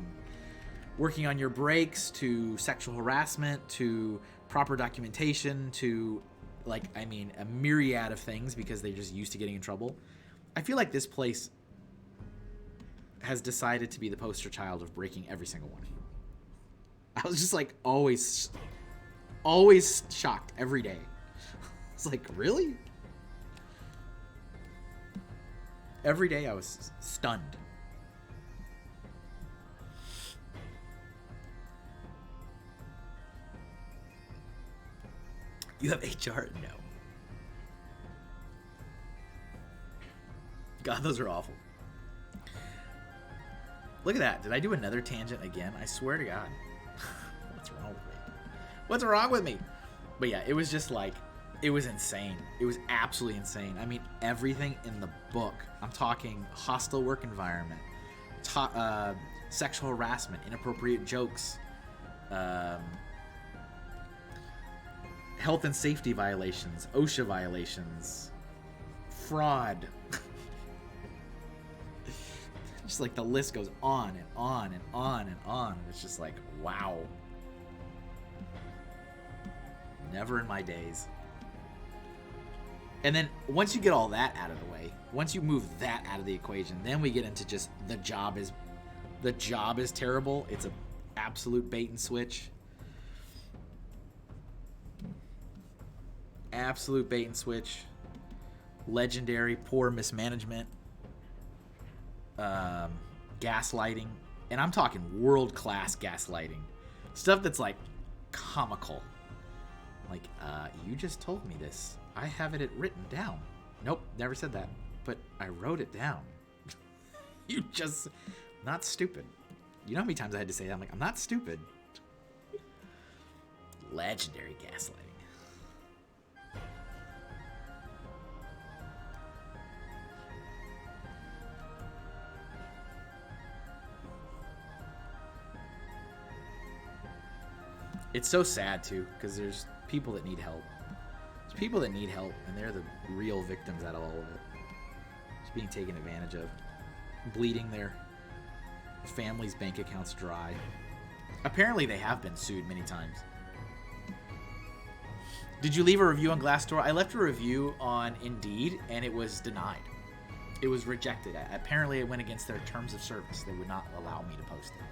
working on your brakes to sexual harassment to proper documentation to like, I mean, a myriad of things because they're just used to getting in trouble. I feel like this place has decided to be the poster child of breaking every single one. I was just like always shocked every day. It's like, really? Every day I was stunned. You have HR? No. God, those are awful. Look at that. Did I do another tangent again? I swear to God. What's wrong with me? What's wrong with me? But yeah, it was just like, it was insane. It was absolutely insane. I mean, everything in the book. I'm talking hostile work environment, sexual harassment, inappropriate jokes, health and safety violations, OSHA violations, fraud. Just like the list goes on and on and on and on. It's just like, wow. Never in my days. And then once you get all that out of the way, once you move that out of the equation, then we get into just the job is terrible. It's an absolute bait and switch. Absolute bait and switch. Legendary poor mismanagement. Gaslighting. And I'm talking world-class gaslighting. Stuff that's like comical. Like, you just told me this. I have it written down. Nope, never said that. But I wrote it down. You just... Not stupid. You know how many times I had to say that? I'm like, I'm not stupid. Legendary gaslighting. It's so sad, too, because there's people that need help. There's people that need help, and they're the real victims out of all of it. Just being taken advantage of. Bleeding their family's bank accounts dry. Apparently, they have been sued many times. Did you leave a review on Glassdoor? I left a review on Indeed, and it was denied. It was rejected. Apparently, it went against their terms of service. They would not allow me to post it.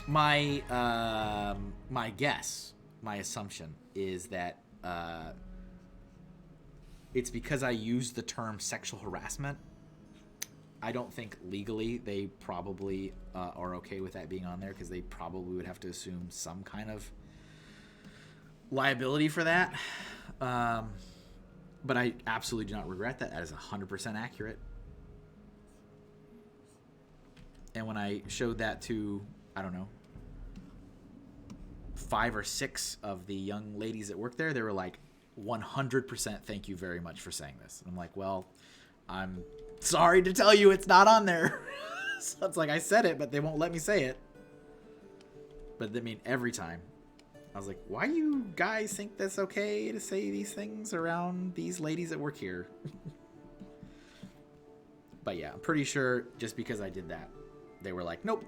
My guess my assumption is that it's because I used the term sexual harassment. I don't think legally they probably are okay with that being on there, because they probably would have to assume some kind of liability for that. But I absolutely do not regret that. That is 100% accurate. And when I showed that to, I don't know, 5 or 6 of the young ladies that work there, they were like, 100% thank you very much for saying this. And I'm like, well, I'm sorry to tell you it's not on there. So it's like, I said it, but they won't let me say it. But I mean, every time I was like, why you guys think that's okay to say these things around these ladies that work here? But yeah, I'm pretty sure just because I did that, they were like, nope.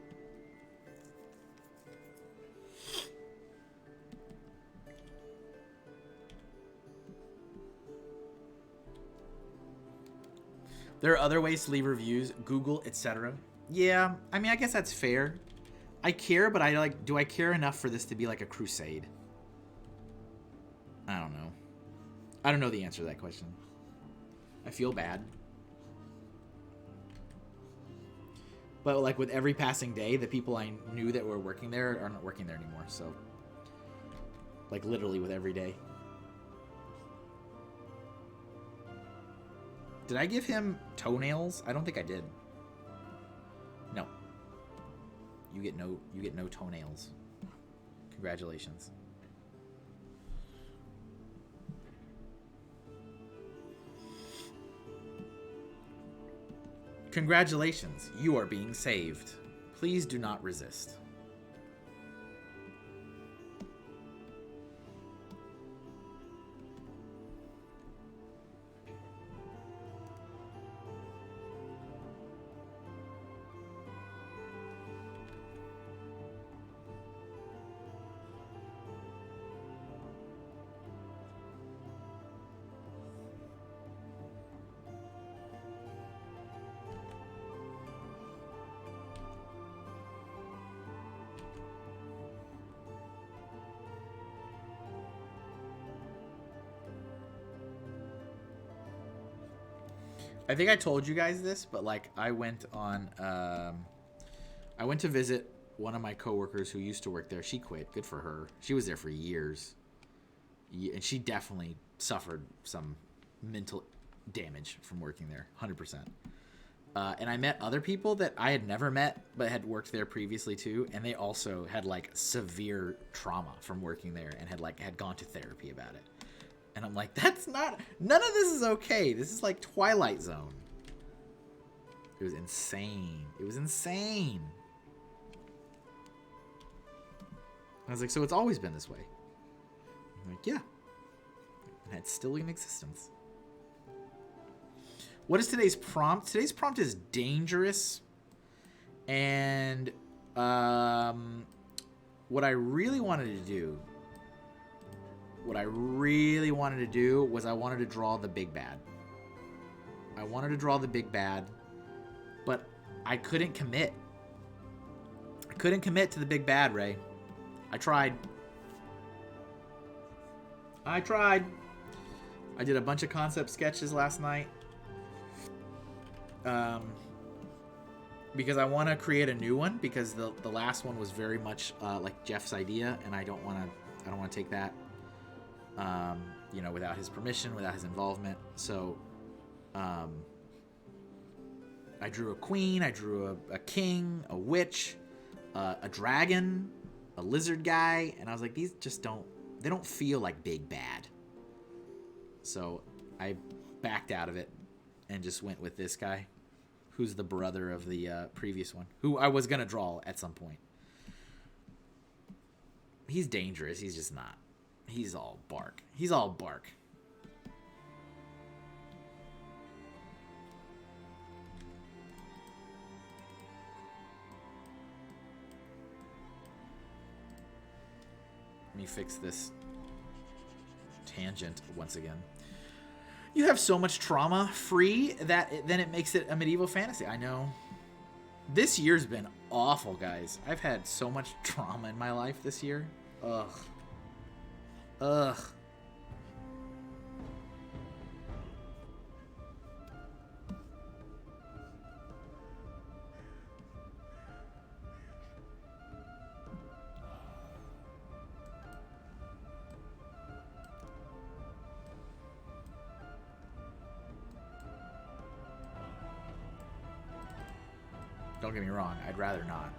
There are other ways to leave reviews, Google, etc. Yeah, I mean, I guess that's fair. I care, but do I care enough for this to be like a crusade? I don't know. I don't know the answer to that question. I feel bad. But like with every passing day, the people I knew that were working there are not working there anymore. So like literally with every day. Did I give him toenails? I don't think I did. No. You get no toenails. Congratulations. Congratulations, you are being saved. Please do not resist. I think I told you guys this, but like I went to visit one of my coworkers who used to work there. She quit. Good for her. She was there for years. And she definitely suffered some mental damage from working there, 100%. And I met other people that I had never met but had worked there previously too, and they also had like severe trauma from working there and had gone to therapy about it. And I'm like, none of this is okay. This is like Twilight Zone. It was insane. It was insane. I was like, so it's always been this way? I'm like, yeah. And it's still in existence. What is today's prompt? Today's prompt is dangerous. And what I really wanted to do was I wanted to draw the big bad. I wanted to draw the big bad, but I couldn't commit. I couldn't commit to the big bad, Ray. I tried. I did a bunch of concept sketches last night. Because I want to create a new one, because the last one was very much like Jeff's idea, and I don't want to take that without his permission, without his involvement. So I drew a queen, I drew a king, a witch, a dragon, a lizard guy, and I was like, these just don't feel like big bad. So I backed out of it and just went with this guy, who's the brother of the previous one, who I was gonna draw at some point. He's dangerous. He's just not. He's all bark. He's all bark. Let me fix this tangent once again. You have so much trauma free that then it makes it a medieval fantasy. I know. This year's been awful, guys. I've had so much trauma in my life this year. Ugh. Ugh. Don't get me wrong, I'd rather not.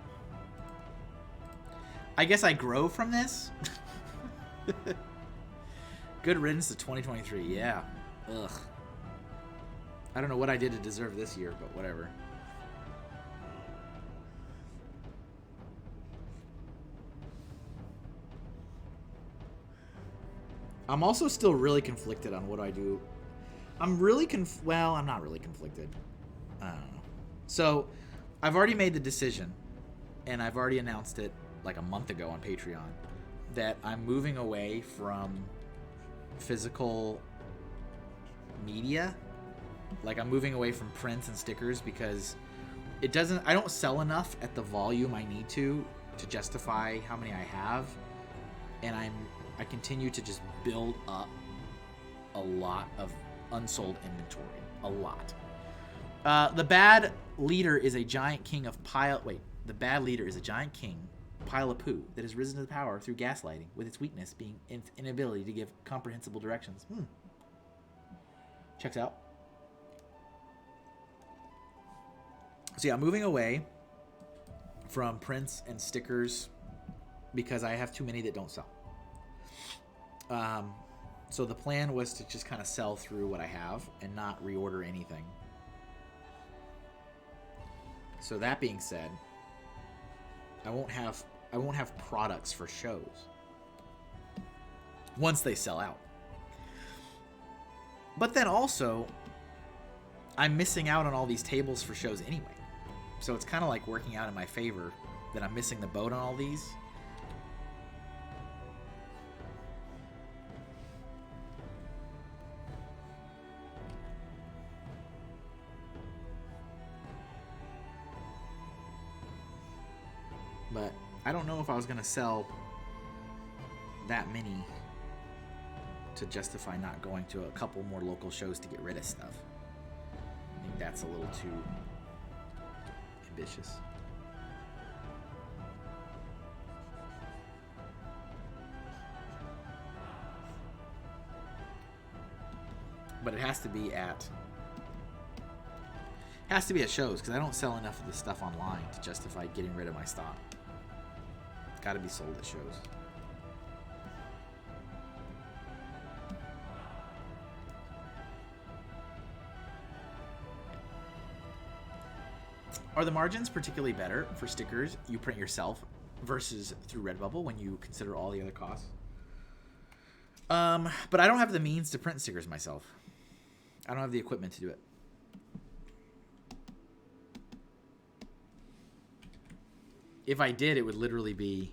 I guess I grow from this? Good riddance to 2023, yeah. Ugh. I don't know what I did to deserve this year, but whatever. I'm also still really conflicted on what I do. I'm really well, I'm not really conflicted. I don't know. So, I've already made the decision, and I've already announced it like a month ago on Patreon, that I'm moving away from physical media. Like, I'm moving away from prints and stickers because I don't sell enough at the volume I need to justify how many I have, and I continue to just build up a lot of unsold inventory. A lot. The bad leader is a giant king of the bad leader is a giant king pile of poo that has risen to power through gaslighting, with its weakness being its inability to give comprehensible directions. Checks out. So yeah, moving away from prints and stickers because I have too many that don't sell. So the plan was to just kind of sell through what I have and not reorder anything. So that being said, I won't have products for shows once they sell out. But then also, I'm missing out on all these tables for shows anyway. So it's kind of like working out in my favor that I'm missing the boat on all these. But I don't know if I was going to sell that many to justify not going to a couple more local shows to get rid of stuff. I think that's a little too ambitious. But it has to be at shows, because I don't sell enough of this stuff online to justify getting rid of my stock. It's got to be sold at shows. Are the margins particularly better for stickers you print yourself versus through Redbubble when you consider all the other costs? But I don't have the means to print stickers myself. I don't have the equipment to do it. If I did, it would literally be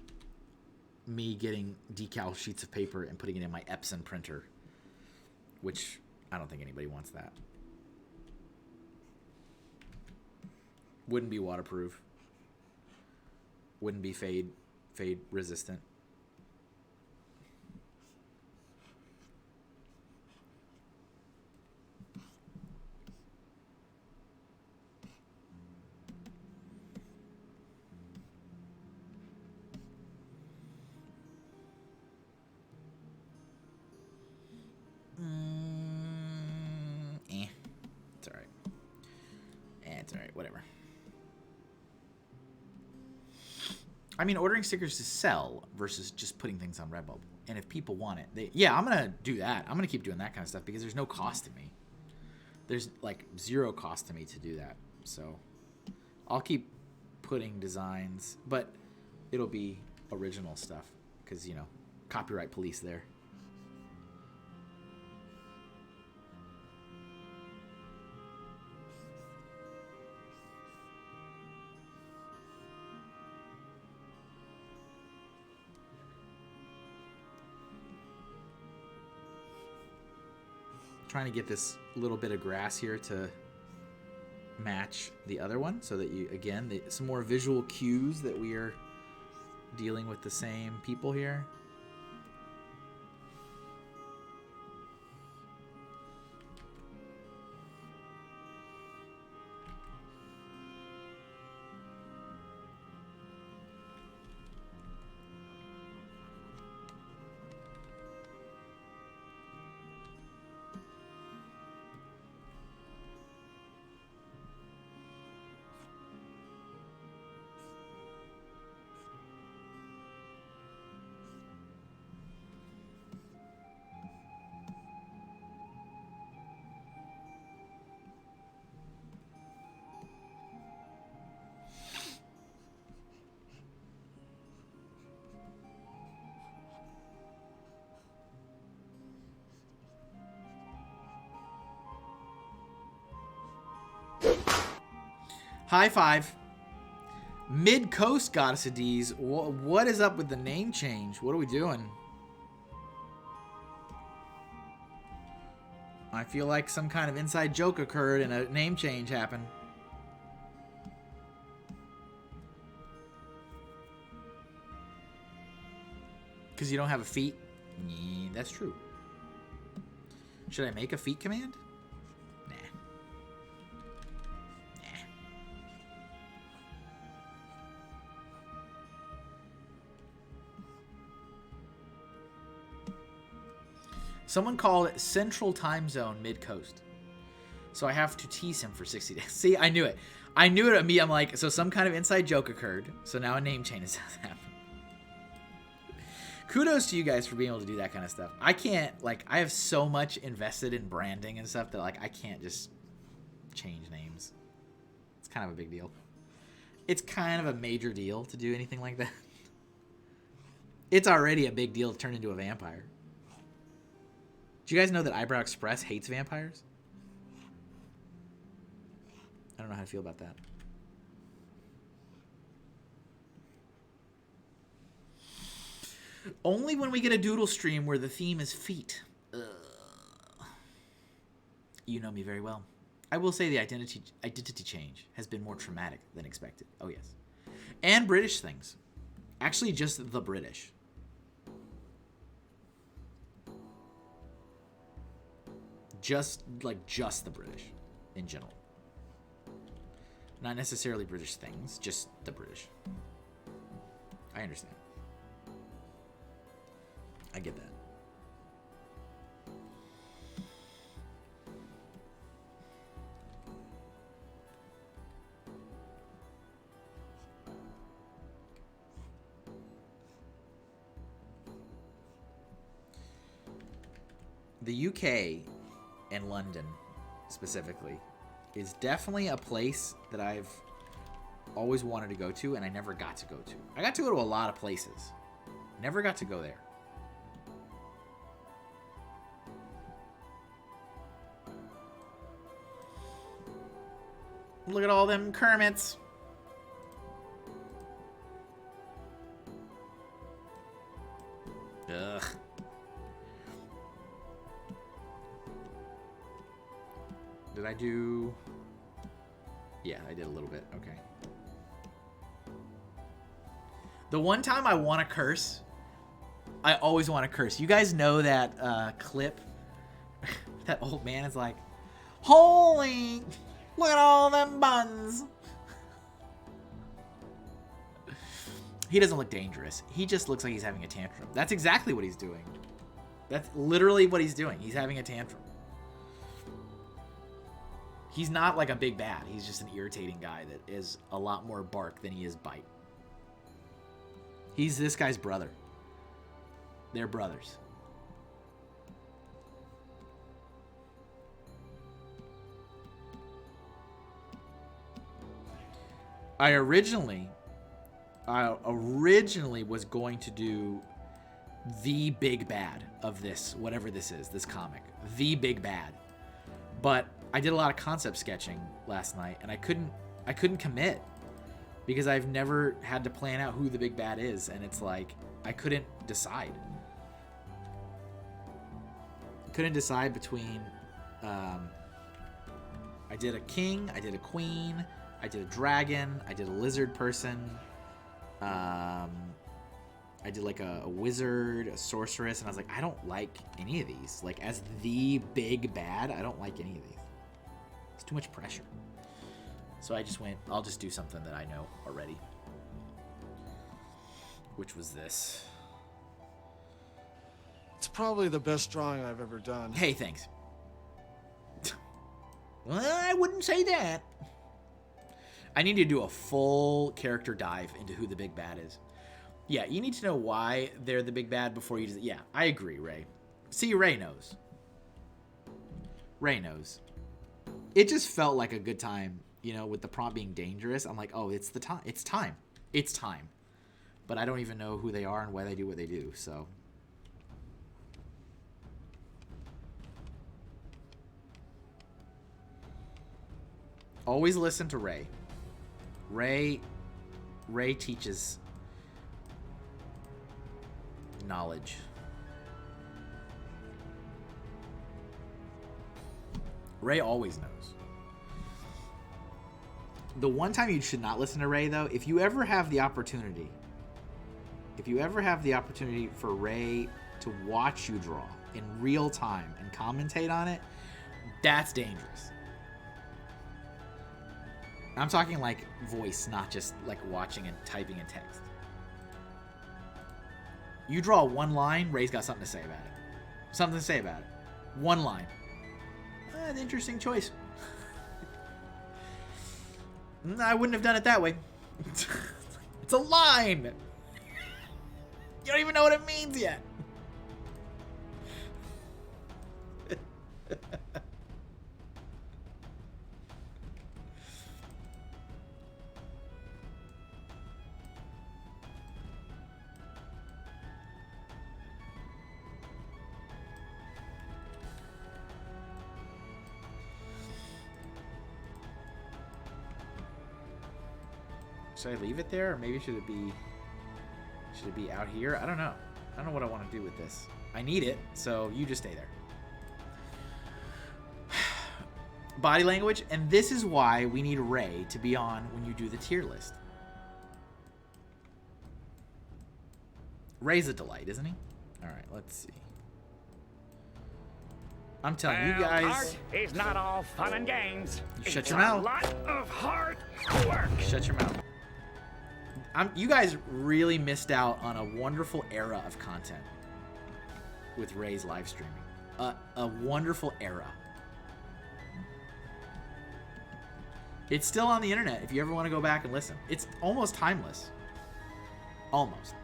me getting decal sheets of paper and putting it in my Epson printer, which I don't think anybody wants that. Wouldn't be waterproof. Wouldn't be fade resistant. It's alright. It's alright, whatever. I mean, ordering stickers to sell versus just putting things on Redbubble. And if people want it, yeah, I'm going to do that. I'm going to keep doing that kind of stuff because there's no cost to me. There's like zero cost to me to do that. So I'll keep putting designs, but it'll be original stuff because, you know, copyright police there. Trying to get this little bit of grass here to match the other one so that you, again, some more visual cues that we are dealing with the same people here. High five. Mid-Coast Goddess of D's. What is up with the name change? What are we doing? I feel like some kind of inside joke occurred and a name change happened. Because you don't have a feat? Yeah, that's true. Should I make a feat command? Nah. Nah. Someone called it Central Time Zone Mid-Coast. So I have to tease him for 60 days. See, I knew it. I knew it at me. I'm like, so some kind of inside joke occurred. So now a name change has happened. Kudos to you guys for being able to do that kind of stuff. I can't, like, I have so much invested in branding and stuff that, like, I can't just change names. It's kind of a big deal. It's kind of a major deal to do anything like that. It's already a big deal to turn into a vampire. Do you guys know that Eyebrow Express hates vampires? I don't know how to feel about that. Only when we get a doodle stream where the theme is feet. Ugh. You know me very well. I will say the identity change has been more traumatic than expected. Oh, yes. And British things. Actually, just the British. Just the British in general. Not necessarily British things, just the British. I understand. I get that. The UK and London specifically is definitely a place that I've always wanted to go to and I never got to go to. I got to go to a lot of places. Never got to go there. Look at all them Kermits. Ugh. Did I do... Yeah, I did a little bit. Okay. The one time I want to curse, I always want to curse. You guys know that clip? That old man is like, holy... Look at all them buns. He doesn't look dangerous. He just looks like he's having a tantrum. That's exactly what he's doing. That's literally what he's doing. He's having a tantrum. He's not like a big bad. He's just an irritating guy that is a lot more bark than he is bite. He's this guy's brother. They're brothers. I originally was going to do the big bad of this, whatever this is, this comic, the big bad. But I did a lot of concept sketching last night, and I couldn't commit because I've never had to plan out who the big bad is, and it's like I couldn't decide. Couldn't decide between. I did a king, I did a queen. I did a dragon. I did a lizard person. I did like a wizard, a sorceress, and I was like, I don't like any of these. Like, as the big bad, I don't like any of these. It's too much pressure. So I just went, I'll just do something that I know already. Which was this. It's probably the best drawing I've ever done. Hey, thanks. Well, I wouldn't say that. I need to do a full character dive into who the big bad is. Yeah, you need to know why they're the big bad before you just... Yeah, I agree, Ray. See, Ray knows. Ray knows. It just felt like a good time, you know, with the prompt being dangerous. I'm like, oh, it's the time. It's time. It's time. But I don't even know who they are and why they do what they do, so... Always listen to Ray. Ray teaches knowledge. Ray always knows. The one time you should not listen to Ray, though, if you ever have the opportunity for Ray to watch you draw in real time and commentate on it, that's dangerous. I'm talking like voice, not just like watching and typing in text. You draw one line, Ray's got something to say about it. Something to say about it. One line. An interesting choice. I wouldn't have done it that way. It's a line. You don't even know what it means yet. Should I leave it there, or maybe should it be out here? I don't know. I don't know what I want to do with this. I need it, so you just stay there. Body language, and this is why we need Ray to be on when you do the tier list. Ray's a delight, isn't he? All right, let's see. I'm telling you guys. Art is not all fun and games. You shut your mouth. A lot of hard work. Shut your mouth. You guys really missed out on a wonderful era of content with Ray's live streaming. A wonderful era. It's still on the internet if you ever want to go back and listen. It's almost timeless. Almost.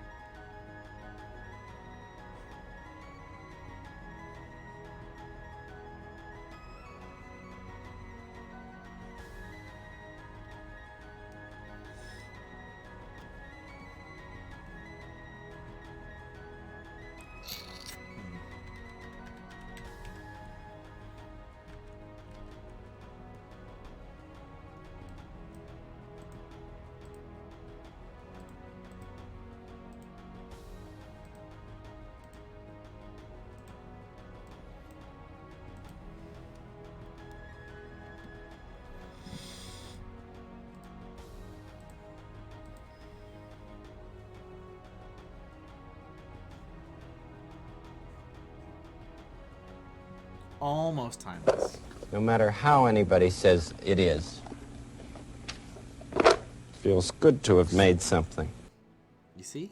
Almost timeless. No matter how anybody says it is. Feels good to have made something. You see?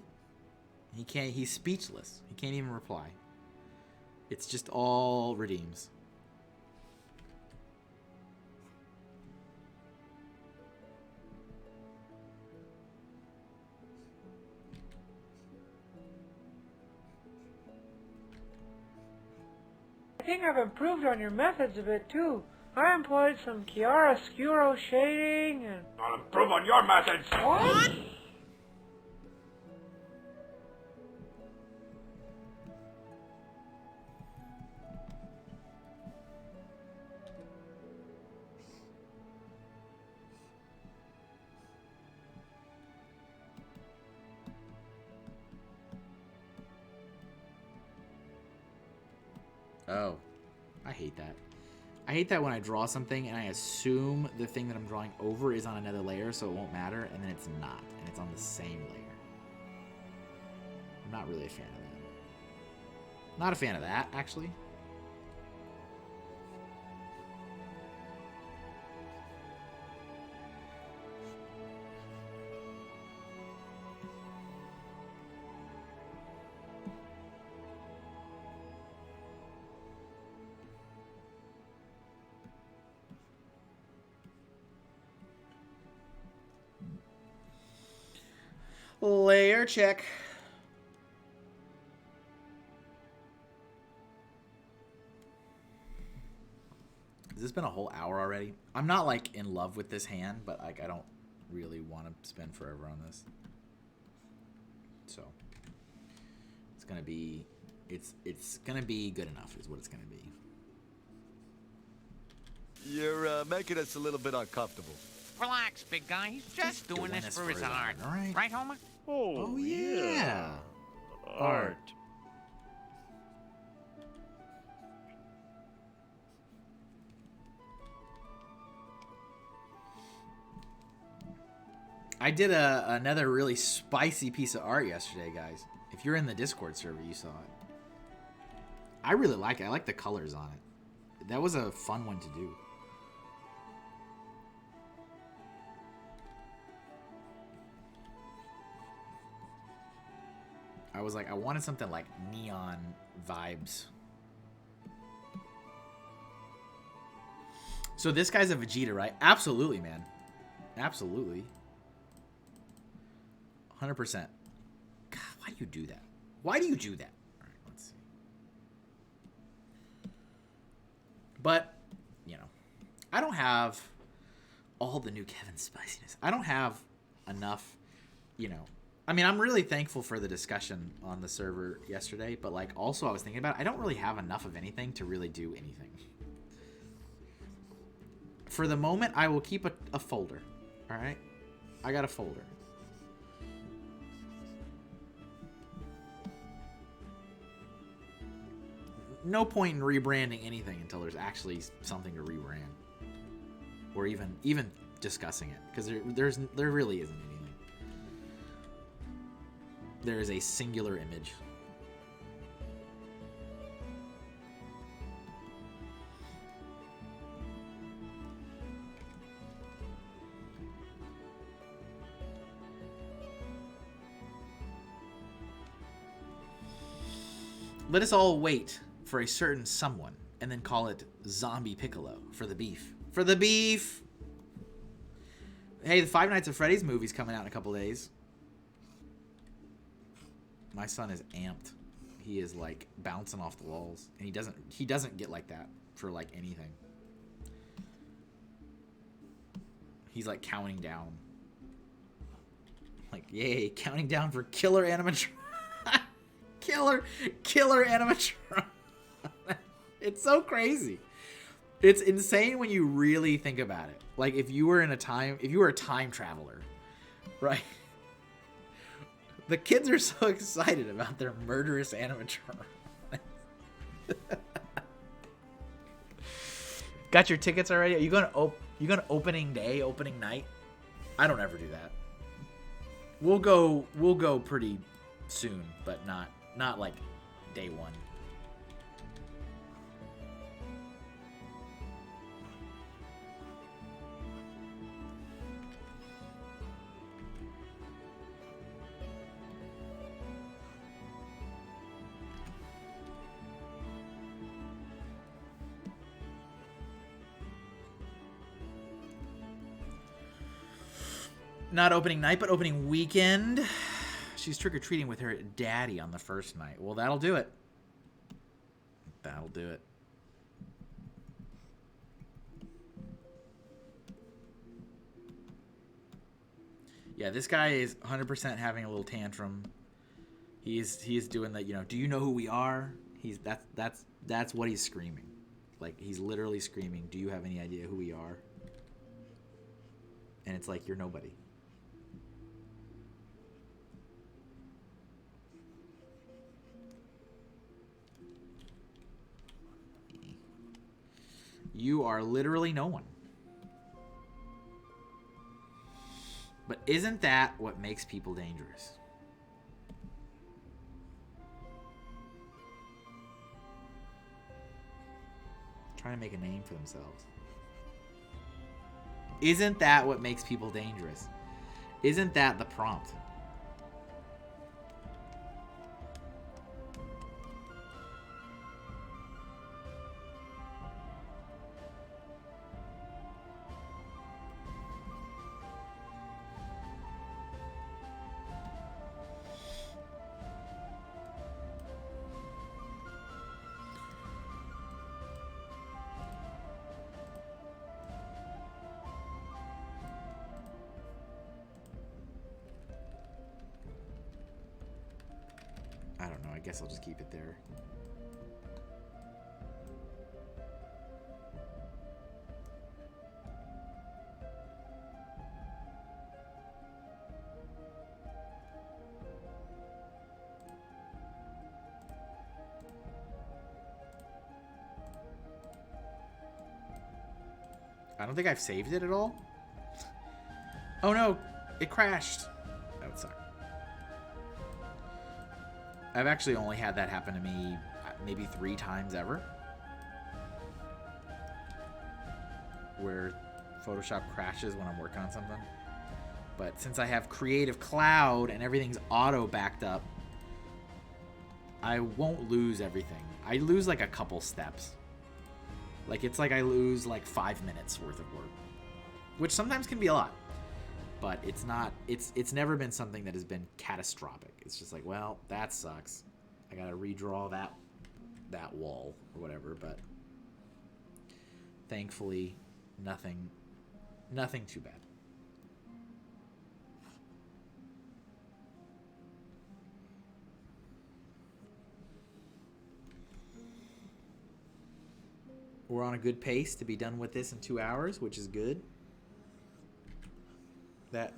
He's speechless. He can't even reply. It's just all redeems. I think I've improved on your methods a bit too. I employed some chiaroscuro shading and... I'll improve on your methods. What? Oh, I hate that. I hate that when I draw something and I assume the thing that I'm drawing over is on another layer, so it won't matter, and then it's not, and it's on the same layer. I'm not really a fan of that. Not a fan of that, actually. Layer check. Has this been a whole hour already? I'm not like in love with this hand, but like I don't really want to spend forever on this. So it's gonna be it's gonna be good enough is what it's gonna be. You're making us a little bit uncomfortable. Relax, big guy. He's just doing this for his art. All right. Right, Homer? Oh yeah. Art. I did another really spicy piece of art yesterday, guys. If you're in the Discord server, you saw it. I really like it. I like the colors on it. That was a fun one to do. I was like, I wanted something like neon vibes. So this guy's a Vegeta, right? Absolutely, man. Absolutely. 100%. God, why do you do that? Why do you do that? All right, let's see. But, you know, I don't have all the new Kevin spiciness. I don't have enough, you know. I mean, I'm really thankful for the discussion on the server yesterday, but, like, also I was thinking about it, I don't really have enough of anything to really do anything. For the moment, I will keep a folder, all right? I got a folder. No point in rebranding anything until there's actually something to rebrand, or even discussing it, because there really isn't anything. There is a singular image. Let us all wait for a certain someone and then call it Zombie Piccolo for the beef. For the beef! Hey, the Five Nights at Freddy's movie's coming out in a couple days. My son is amped. He is like bouncing off the walls, and he doesn't get like that for like anything. He's like counting down. Like, yay, counting down for killer animatronic. killer animatronic. It's so crazy. It's insane when you really think about it. Like if you were a time traveler, right? The kids are so excited about their murderous animatronic. Got your tickets already? Are you going opening day, opening night? I don't ever do that. We'll go pretty soon, but not like day one. Not opening night, but opening weekend. She's trick-or-treating with her daddy on the first night. Well, that'll do it. That'll do it. Yeah, this guy is 100% having a little tantrum. He is doing that, you know, do you know who we are? That's what he's screaming. Like, he's literally screaming, do you have any idea who we are? And it's like, you're nobody. You are literally no one. But isn't that what makes people dangerous? Trying to make a name for themselves. Isn't that what makes people dangerous? Isn't that the prompt? I don't know. I guess I'll just keep it there. I don't think I've saved it at all. Oh no, it crashed. That would suck. I've actually only had that happen to me maybe 3 times ever. Where Photoshop crashes when I'm working on something. But since I have Creative Cloud and everything's auto backed up, I won't lose everything. I lose like a couple steps. Like it's like I lose like 5 minutes worth of work, which sometimes can be a lot. But it's not. It's never been something that has been catastrophic. It's just like, well, that sucks. I gotta redraw that wall or whatever. But thankfully, nothing too bad. We're on a good pace to be done with this in 2 hours, which is good. That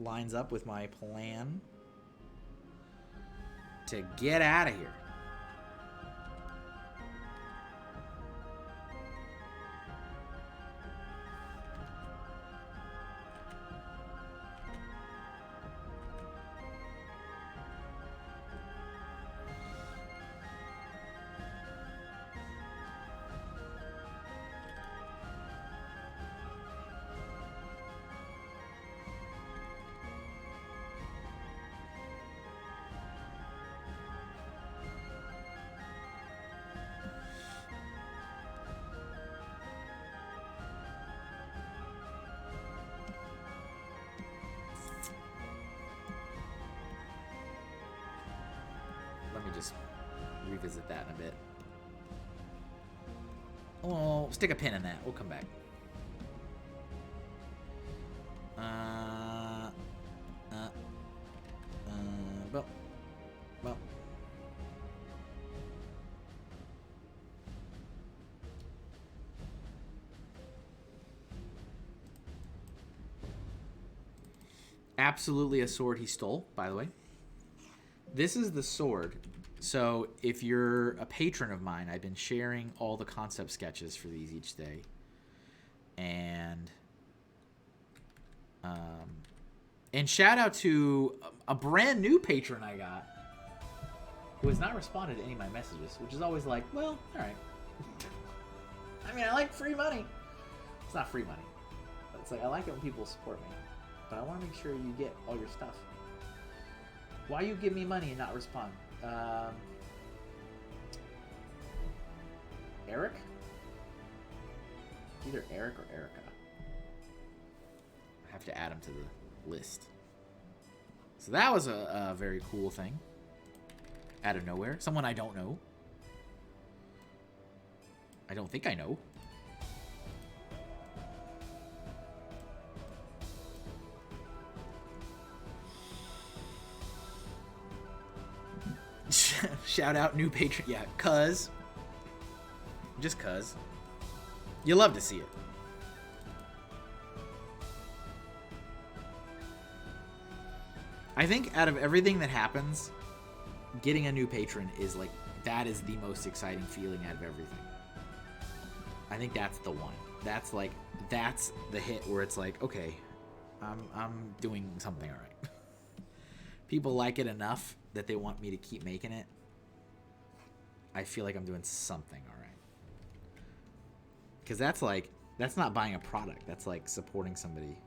lines up with my plan to get out of here. Revisit that in a bit. Oh, stick a pin in that. We'll come back. Well. Absolutely a sword he stole, by the way. This is the sword. So if you're a patron of mine, I've been sharing all the concept sketches for these each day. And shout out to a brand new patron I got who has not responded to any of my messages, which is always like, well, all right. I mean, I like free money. It's not free money. But it's like, I like it when people support me. But I want to make sure you get all your stuff. Why you give me money and not respond? Eric? Either Eric or Erica. I have to add him to the list. So that was a very cool thing. Out of nowhere. Someone I don't know. I don't think I know. Shout out new patron. Yeah, cuz. Just cuz. You love to see it. I think out of everything that happens, getting a new patron is like, that is the most exciting feeling out of everything. I think that's the one. That's like, that's the hit where it's like, okay, I'm doing something all right. People like it enough that they want me to keep making it. I feel like I'm doing something all right. Because that's like, that's not buying a product. That's like supporting somebody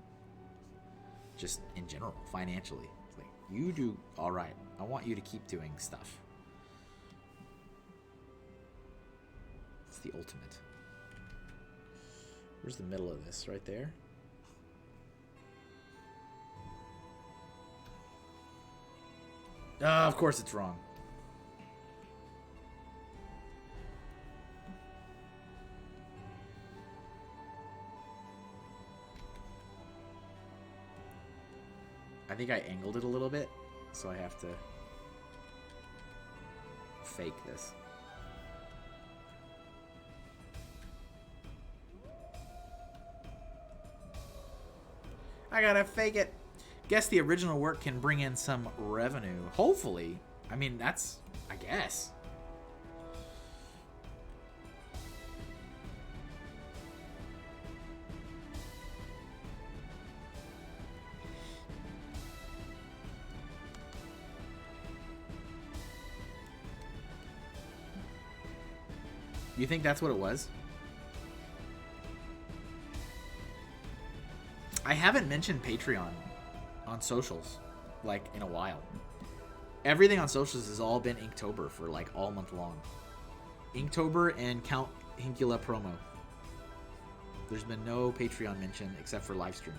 just in general, financially. It's like, you do all right. I want you to keep doing stuff. It's the ultimate. Where's the middle of this? Right there? Of course it's wrong. I think I angled it a little bit, so I have to fake this. I gotta fake it. Guess the original work can bring in some revenue. Hopefully. I mean, that's, I guess. You think that's what it was? I haven't mentioned Patreon on socials, like, in a while. Everything on socials has all been Inktober for, like, all month long. Inktober and Count Hinkula promo. There's been no Patreon mention except for live streams.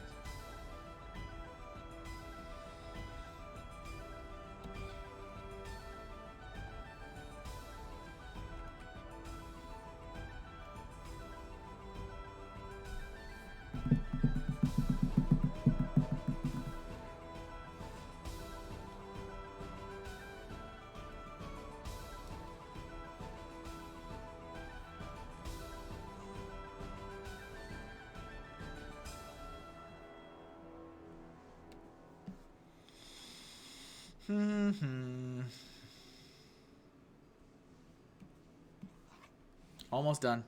Almost done.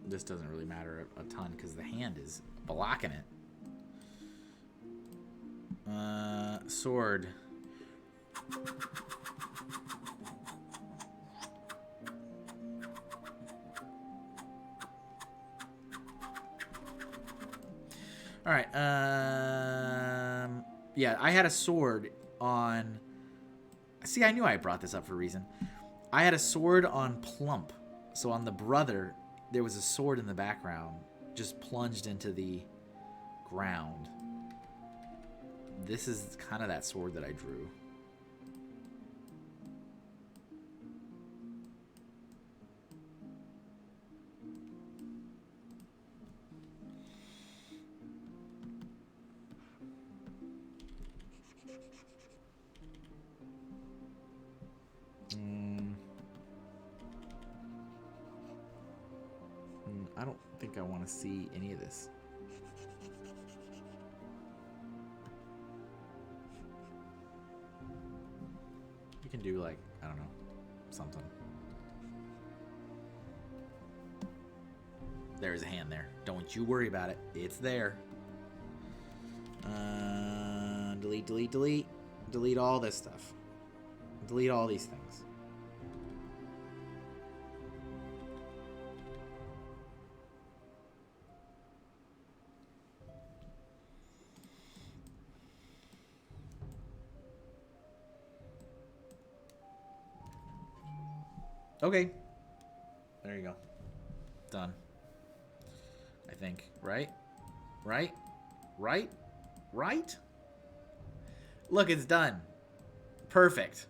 This doesn't really matter a ton because the hand is blocking it. Sword. All right. Yeah, I had a sword on. See, I knew I brought this up for a reason. I had a sword on Plump. So on the brother, there was a sword in the background, just plunged into the ground. This is kind of that sword that I drew. I don't think I want to see any of this. You can do, like, I don't know, something. There's a hand there. Don't you worry about it. It's there. Delete, delete, delete. Delete all this stuff. Delete all these things. Okay. There you go. Done. I think. Right? Right? Right? Right? Look, it's done. Perfect.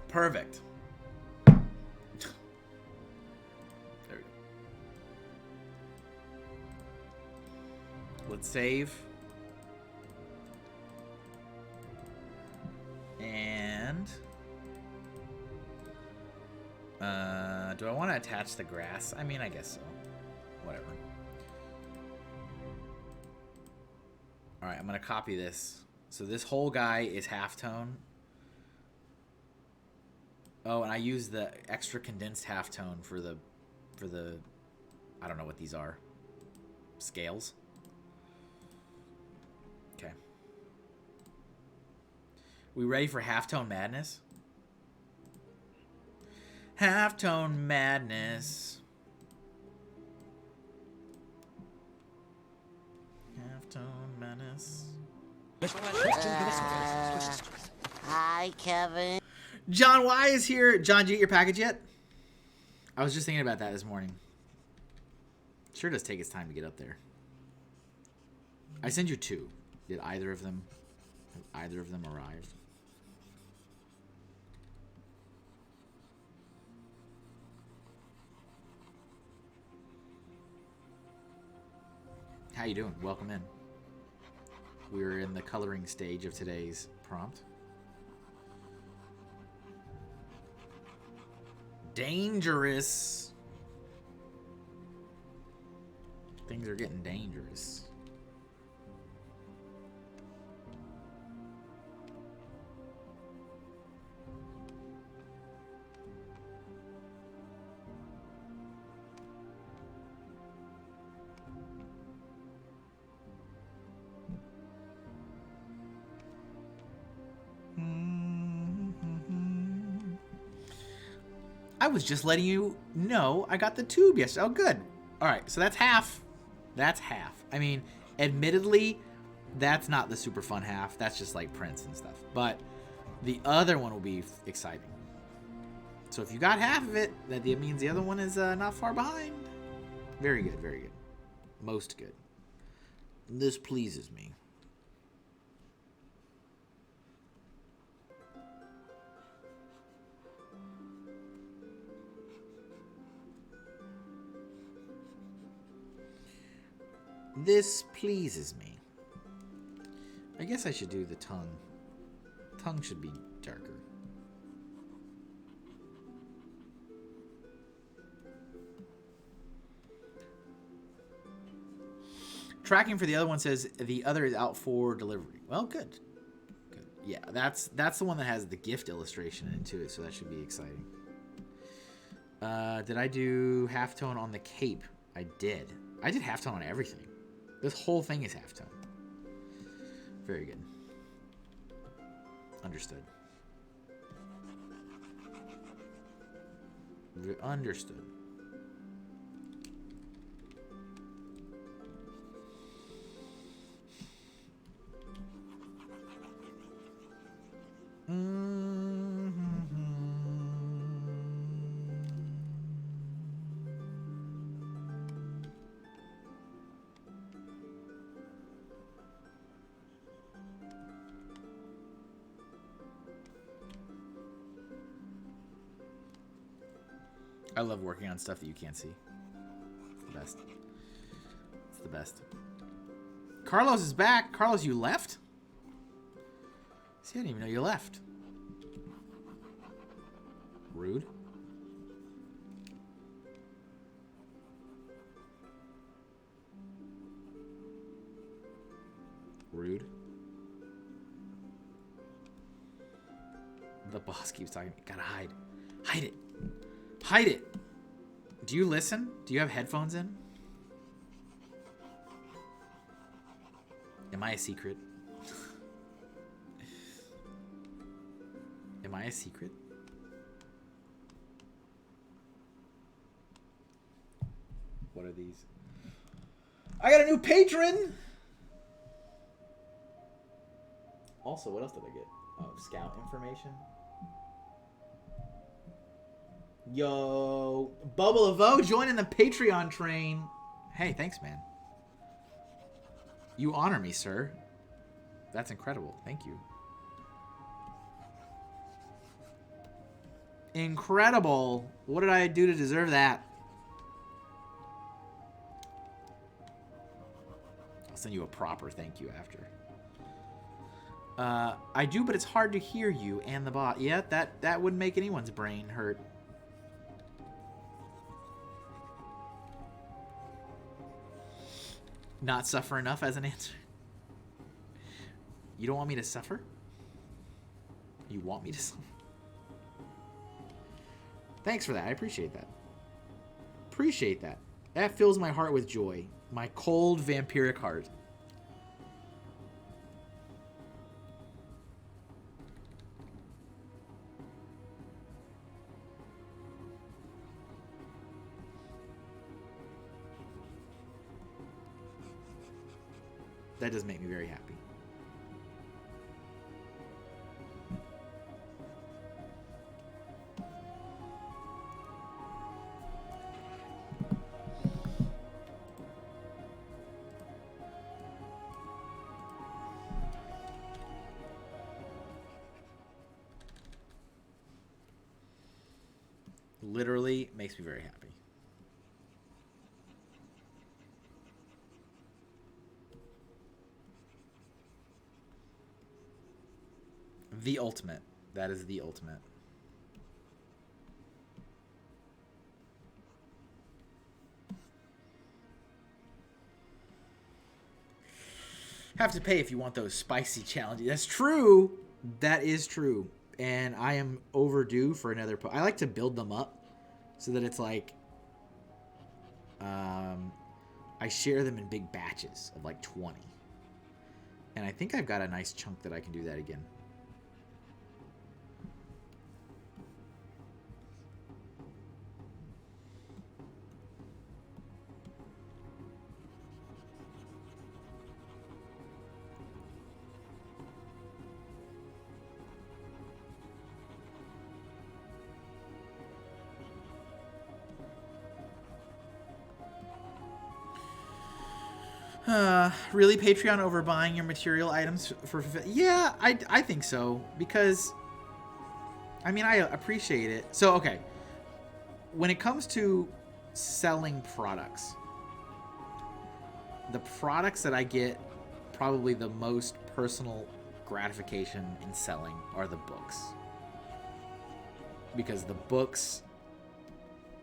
Perfect. There we go. Let's save. And do I want to attach the grass? I mean, I guess so. Whatever. All right, I'm going to copy this. So this whole guy is halftone. Oh, and I use the extra condensed halftone for the I don't know what these are. Scales. Okay. We ready for halftone madness? Halftone madness. Halftone madness. Hi, Kevin. John Y is here. John, did you get your package yet? I was just thinking about that this morning. Sure does take its time to get up there. I sent you 2. Did either of them arrive? How you doing? Welcome in. We're in the coloring stage of today's prompt. Dangerous. Things are getting dangerous. I was just letting you know I got the tube yesterday. Oh, good. All right, so that's half. That's half. I mean, admittedly, that's not the super fun half. That's just like prints and stuff. But the other one will be exciting. So if you got half of it, that means the other one is not far behind. Very good, very good. Most good. This pleases me. This pleases me. I guess I should do the tongue. Tongue should be darker. Tracking for the other one says the other is out for delivery. Well, good. Good. Yeah, that's the one that has the gift illustration into it, so that should be exciting. Did I do halftone on the cape? I did. I did halftone on everything. This whole thing is halftone. Very good. Understood. Understood. I love working on stuff that you can't see. It's the best. It's the best. Carlos is back. Carlos, you left? See, I didn't even know you left. Rude. Rude. The boss keeps talking to me. Gotta hide. Hide it. Hide it. Do you listen? Do you have headphones in? Am I a secret? Am I a secret? What are these? I got a new patron! Also, what else did I get? Oh, scout information. Yo, Bubble of O joining the Patreon train. Hey, thanks, man. You honor me, sir. That's incredible. Thank you. Incredible. What did I do to deserve that? I'll send you a proper thank you after. I do, but it's hard to hear you and the bot. Yeah, that wouldn't make anyone's brain hurt. Not suffer enough as an answer. You don't want me to suffer? You want me to suffer? Thanks for that. I appreciate that. Appreciate that. That fills my heart with joy. My cold, vampiric heart. That does make me very happy. Literally makes me very happy. The ultimate. That is the ultimate. Have to pay if you want those spicy challenges. That's true. That is true. And I am overdue for another. I like to build them up so that it's like I share them in big batches of like 20. And I think I've got a nice chunk that I can do that again. Really, Patreon over buying your material items for... Yeah, I think so. Because, I mean, I appreciate it. So, okay. When it comes to selling products, the products that I get probably the most personal gratification in selling are the books. Because the books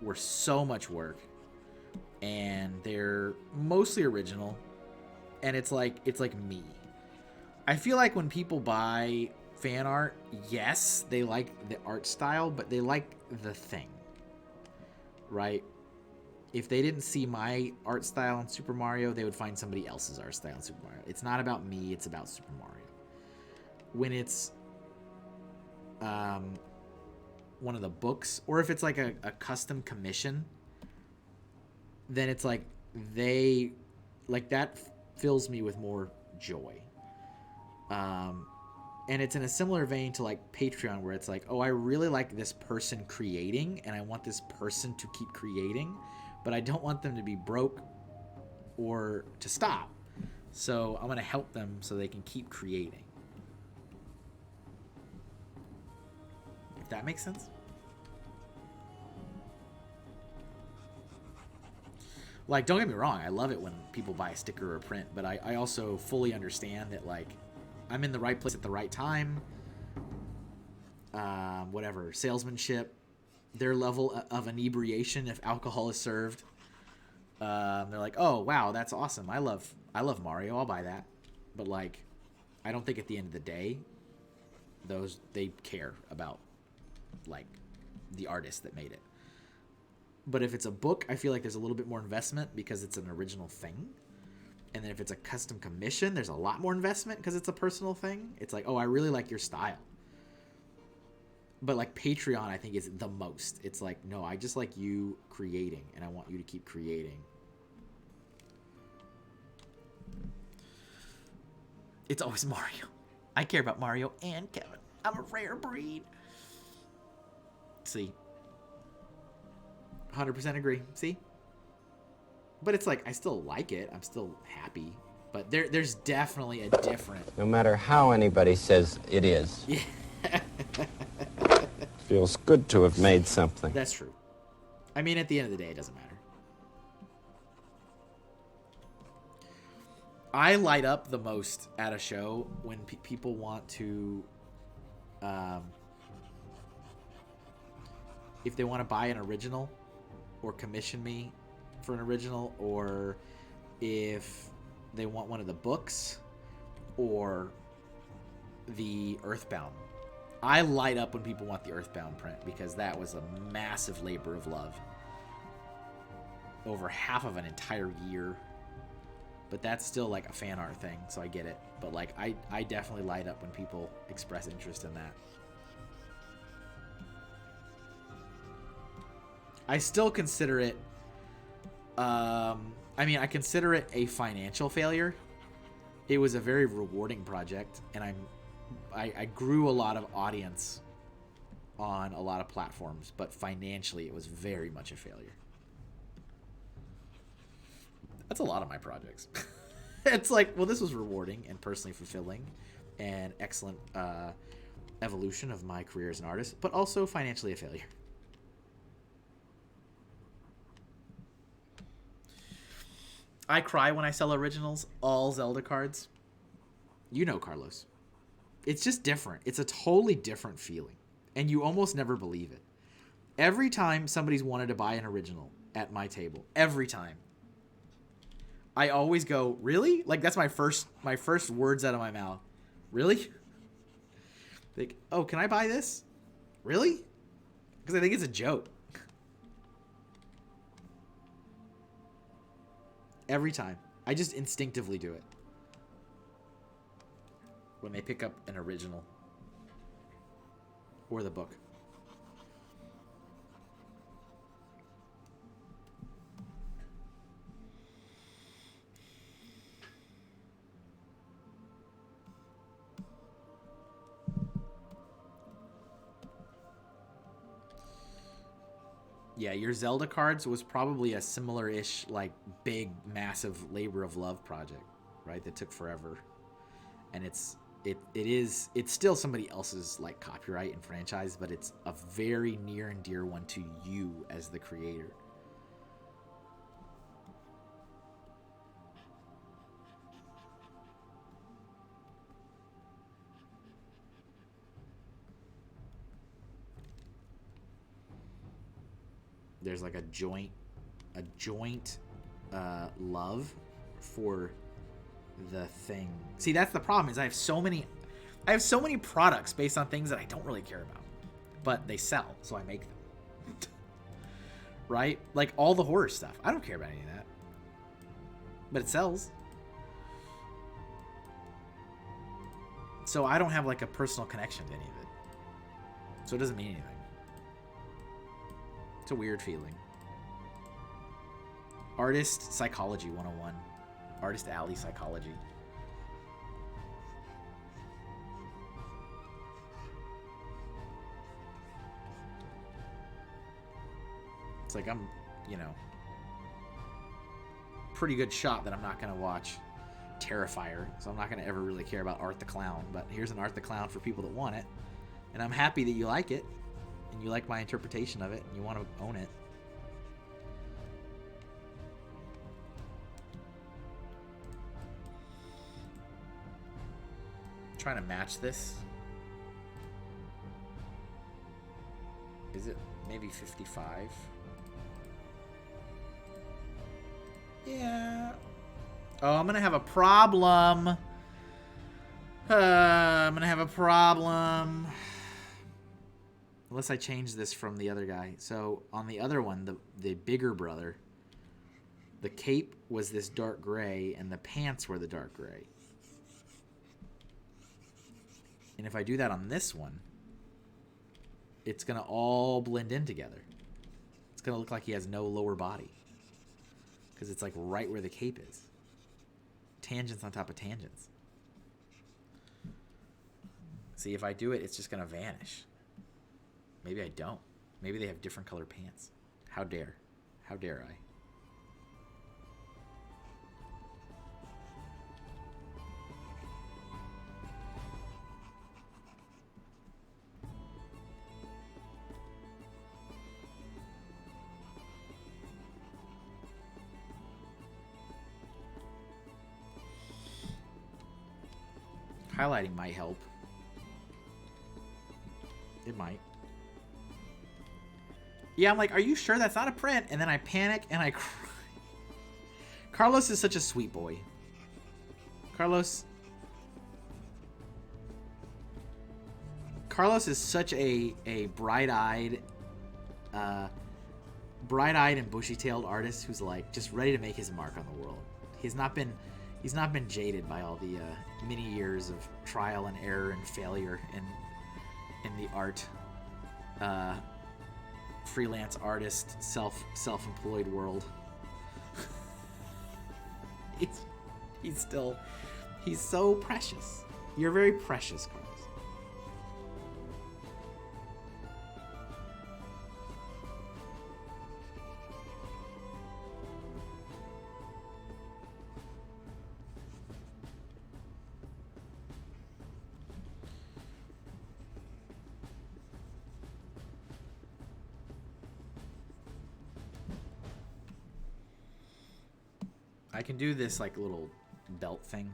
were so much work. And they're mostly original. And it's like me. I feel like when people buy fan art, yes, they like the art style, but they like the thing. Right? If they didn't see my art style in Super Mario, they would find somebody else's art style in Super Mario. It's not about me, it's about Super Mario. When it's one of the books, or if it's like a custom commission, then it's like they like that fills me with more joy. And it's in a similar vein to like Patreon, where it's like, oh, I really like this person creating and I want this person to keep creating, but I don't want them to be broke or to stop. So I'm going to help them so they can keep creating. If that makes sense. Like, don't get me wrong, I love it when people buy a sticker or a print, but I also fully understand that, like, I'm in the right place at the right time. Whatever, salesmanship, their level of inebriation if alcohol is served. They're like, oh, wow, that's awesome. I love Mario, I'll buy that. But, like, I don't think at the end of the day, they care about, like, the artist that made it. But if it's a book, I feel like there's a little bit more investment because it's an original thing. And then if it's a custom commission, there's a lot more investment because it's a personal thing. It's like, oh, I really like your style. But like Patreon, I think is the most. It's like, no, I just like you creating and I want you to keep creating. It's always Mario. I care about Mario and Kevin. I'm a rare breed. See. 100% agree. See? But it's like, I still like it. I'm still happy. But there's definitely a different... No matter how anybody says it is. Yeah. Feels good to have made something. That's true. I mean, at the end of the day, it doesn't matter. I light up the most at a show when people want to... if they want to buy an original... or commission me for an original, or if they want one of the books or the Earthbound. I light up when people want the Earthbound print because that was a massive labor of love. Over half of an entire year. But that's still like a fan art thing, so I get it. But like I definitely light up when people express interest in that. I still consider it, I mean, I consider it a financial failure. It was a very rewarding project, and I grew a lot of audience on a lot of platforms, but financially it was very much a failure. That's a lot of my projects. It's like, well, this was rewarding and personally fulfilling and excellent evolution of my career as an artist, but also financially a failure. I cry when I sell originals, all Zelda cards. You know, Carlos. It's just different. It's a totally different feeling. And you almost never believe it. Every time somebody's wanted to buy an original at my table, every time, I always go, really? Like, that's my first words out of my mouth. Really? Like, oh, can I buy this? Really? Because I think it's a joke. Every time. I just instinctively do it. When they pick up an original. Or the book. Yeah, your Zelda cards was probably a similar-ish, like, big, massive labor of love project, right? That took forever. And it's still somebody else's, like, copyright and franchise, but it's a very near and dear one to you as the creator. There's like a joint love for the thing. See, that's the problem, is I have so many products based on things that I don't really care about, but they sell, so I make them. Right? Like all the horror stuff. I don't care about any of that, but it sells. So I don't have like a personal connection to any of it. So it doesn't mean anything. It's a weird feeling. Artist Psychology 101. Artist Alley Psychology. It's like I'm, pretty good shot that I'm not going to watch Terrifier, so I'm not going to ever really care about Art the Clown, but here's an Art the Clown for people that want it, and I'm happy that you like it. And you like my interpretation of it, and you want to own it. I'm trying to match this. Is it maybe 55? Yeah. Oh, I'm gonna have a problem. I'm gonna have a problem. Unless I change this from the other guy. So on the other one, the bigger brother, the cape was this dark gray and the pants were the dark gray. And if I do that on this one, it's going to all blend in together. It's going to look like he has no lower body. Because it's like right where the cape is. Tangents on top of tangents. See, if I do it, it's just going to vanish. Maybe I don't. Maybe they have different colored pants. How dare? How dare I? Highlighting might help. It might. Yeah, I'm like, are you sure that's not a print? And then I panic and I cry. Carlos is such a sweet boy. Carlos is such a bright-eyed and bushy-tailed artist who's like just ready to make his mark on the world. He's not been jaded by all the many years of trial and error and failure in the art freelance artist self-employed world. he's so precious. You're very precious, Carlos. I can do this like little belt thing.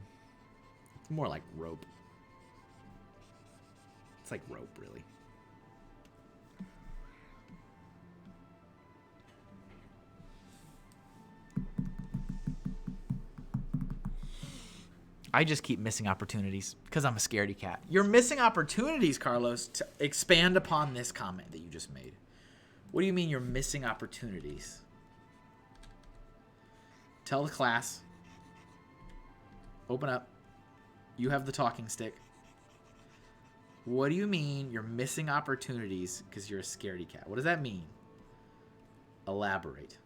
It's more like rope. It's like rope, really. I just keep missing opportunities because I'm a scaredy cat. You're missing opportunities, Carlos, to expand upon this comment that you just made. What do you mean you're missing opportunities? Tell the class. Open up. You have the talking stick. What do you mean you're missing opportunities because you're a scaredy cat? What does that mean? Elaborate.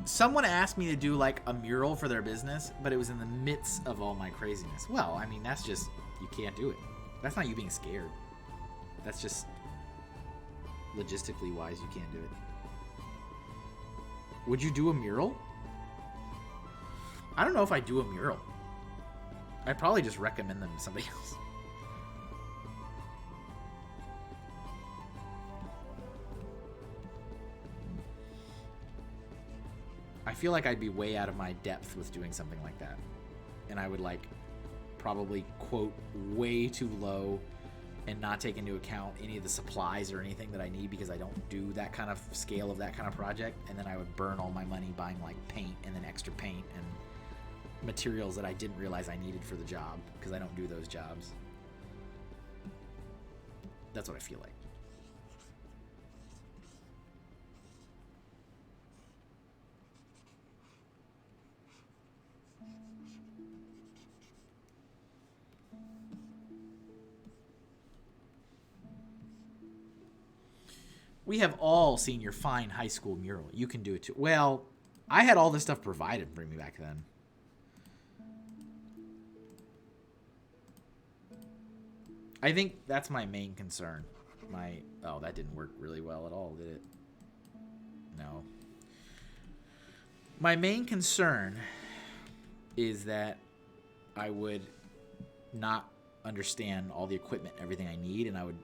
Someone asked me to do like a mural for their business, but it was in the midst of all my craziness. Well, I mean, that's just, you can't do it. That's not you being scared. That's just logistically wise, you can't do it. Would you do a mural? I don't know if I do a mural. I'd probably just recommend them to somebody else. I feel like I'd be way out of my depth with doing something like that. And I would like probably quote way too low and not take into account any of the supplies or anything that I need because I don't do that kind of scale of that kind of project. And then I would burn all my money buying like paint and then extra paint and materials that I didn't realize I needed for the job because I don't do those jobs. That's what I feel like. We have all seen your fine high school mural. You can do it too. Well, I had all this stuff provided for me back then. I think that's my main concern. Oh, that didn't work really well at all, did it? No. My main concern is that I would not understand all the equipment, everything I need, and I would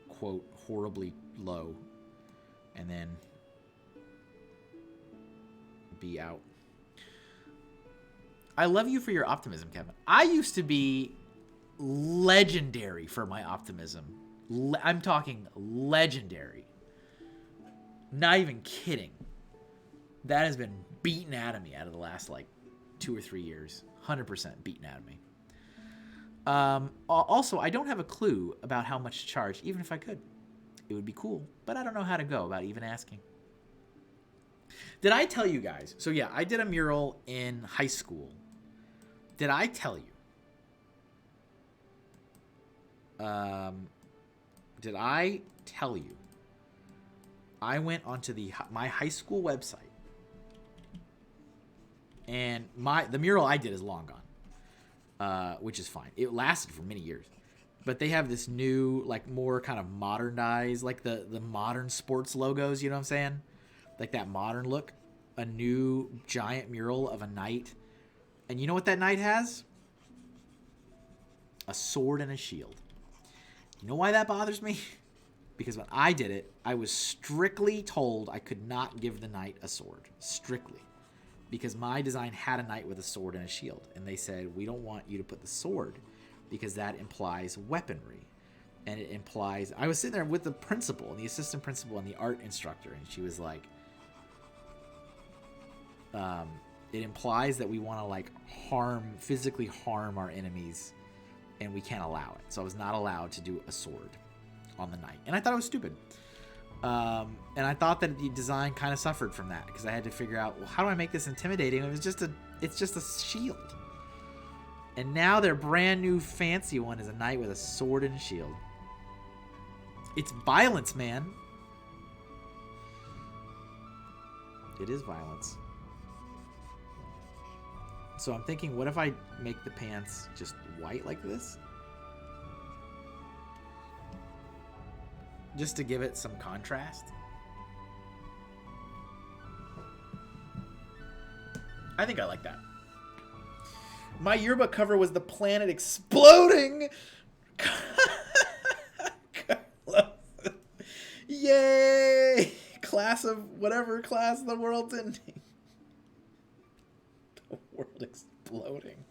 quote horribly low and then be out. I love you for your optimism, Kevin. I used to be legendary for my optimism. I'm talking legendary. Not even kidding. That has been beaten out of me out of the last like 2 or 3 years. 100% beaten out of me. Also, I don't have a clue about how much to charge, even if I could. It would be cool, but I don't know how to go about even asking. Did I tell you guys? So yeah, I did a mural in high school. Did I tell you? Did I tell you? I went onto my high school website, and the mural I did is long gone, which is fine. It lasted for many years. But they have this new, like, more kind of modernized, like the modern sports logos, you know what I'm saying? Like that modern look. A new giant mural of a knight. And you know what that knight has? A sword and a shield. You know why that bothers me? Because when I did it, I was strictly told I could not give the knight a sword. Strictly. Because my design had a knight with a sword and a shield. And they said, we don't want you to put the sword because that implies weaponry. And it implies... I was sitting there with the principal and the assistant principal and the art instructor, and she was like, it implies that we want to like physically harm our enemies, and we can't allow it. So I was not allowed to do a sword on the knight. And I thought it was stupid. And I thought that the design kind of suffered from that because I had to figure out, well, how do I make this intimidating? It's just a shield. And now their brand new fancy one is a knight with a sword and a shield. It's violence, man. It is violence. So I'm thinking, what if I make the pants just white like this? Just to give it some contrast. I think I like that. My yearbook cover was the planet exploding. Yay! Class of whatever class the world's ending. The world exploding.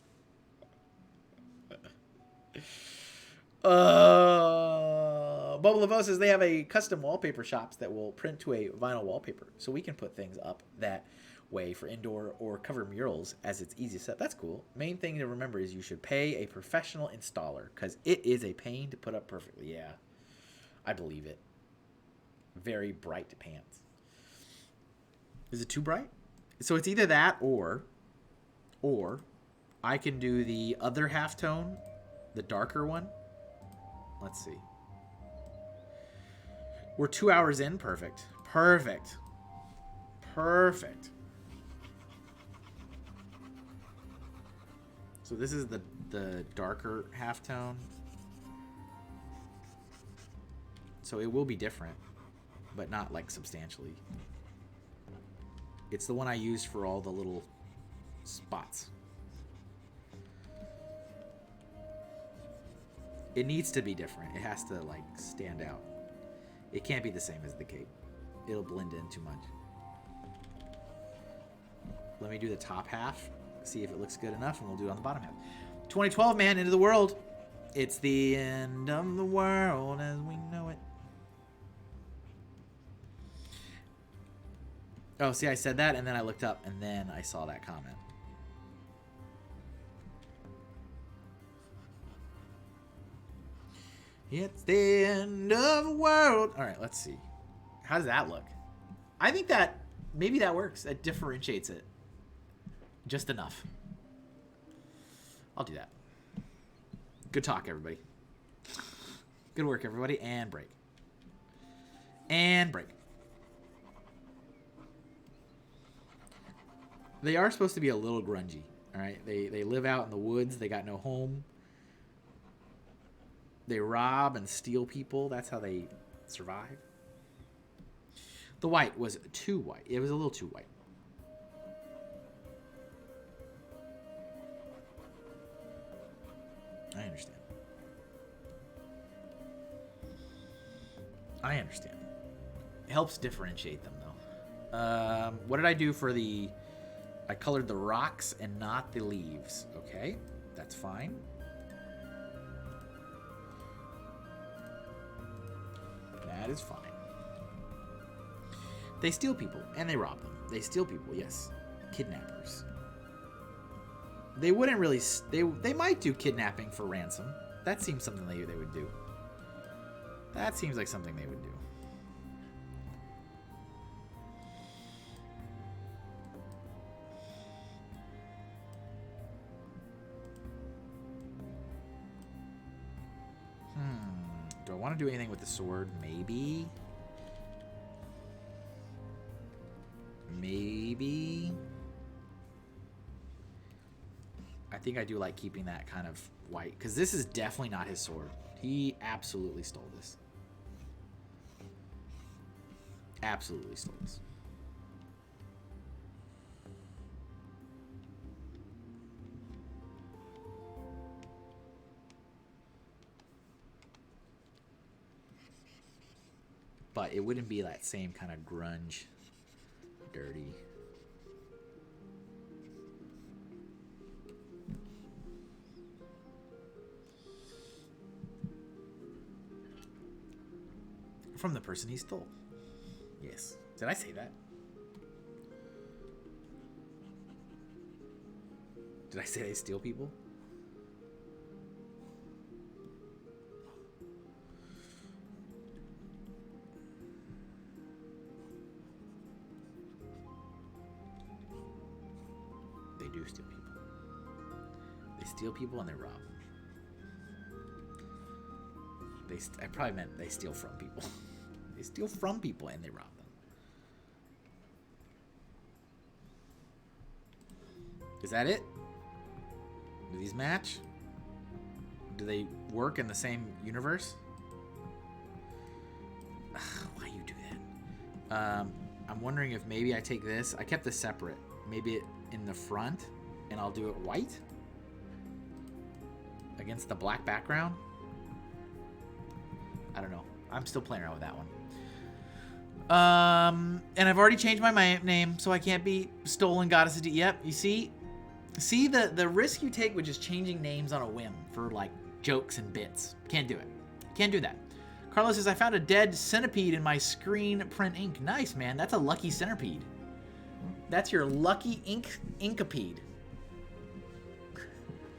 Bubble Levo says they have a custom wallpaper shops that will print to a vinyl wallpaper, so we can put things up that way for indoor or cover murals as it's easy to set. That's cool. Main thing to remember is you should pay a professional installer because it is a pain to put up perfectly. Yeah, I believe it. Very bright pants. Is it too bright? So it's either that or I can do the other halftone, the darker one. Let's see. We're 2 hours in. Perfect. Perfect. Perfect. So this is the darker halftone. So it will be different, but not like substantially. It's the one I used for all the little spots. It needs to be different. It has to like stand out. It can't be the same as the cape. It'll blend in too much. Let me do the top half. See if it looks good enough, and we'll do it on the bottom half. 2012, man, end of the world. It's the end of the world as we know it. Oh, see, I said that, and then I looked up, and then I saw that comment. It's the end of the world. All right, let's see. How does that look? I think that maybe that works. That differentiates it just enough. I'll do that. Good talk, everybody. Good work, everybody. And break. And break. They are supposed to be a little grungy. All right, they live out in the woods. They got no home. They rob and steal people. That's how they survive. The white was too white. It was a little too white. I understand. I understand. It helps differentiate them, though. What did I do for the... I colored the rocks and not the leaves. Okay, that's fine. That is fine. They steal people, and they rob them. They steal people, yes. Kidnappers. They wouldn't really... They might do kidnapping for ransom. That seems something they would do. That seems like something they would do. Do I want to do anything with the sword? Maybe. Maybe. I think I do like keeping that kind of white. Because this is definitely not his sword. He absolutely stole this. Absolutely stole this. But it wouldn't be that same kind of grunge, dirty. From the person he stole. Yes. Did I say that? Did I say they steal people? They do steal people. They steal people and they rob them. I probably meant they steal from people. They steal from people and they rob them. Is that it? Do these match? Do they work in the same universe? Ugh, why you do that? I'm wondering if maybe I take this. I kept this separate. Maybe it in the front, and I'll do it white against the black background. I don't know. I'm still playing around with that one. And I've already changed my name, so I can't be Stolen Goddess of D. Yep, you see? See the risk you take with just changing names on a whim for, like, jokes and bits. Can't do it. Can't do that. Carlos says, I found a dead centipede in my screen print ink. Nice, man. That's a lucky centipede. That's your lucky inkapede.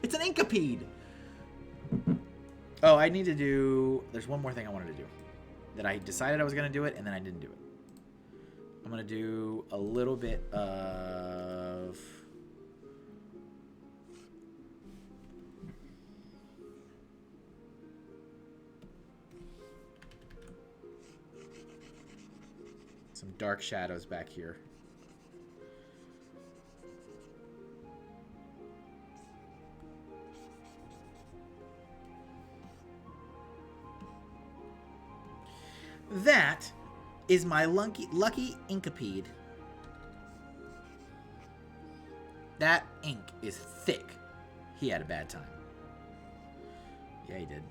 It's an inkapede. Oh, I need to do... There's one more thing I wanted to do. That I decided I was going to do it, and then I didn't do it. I'm going to do a little bit of... some dark shadows back here. That is my lucky inkapede. That ink is thick. He had a bad time. Yeah, he did.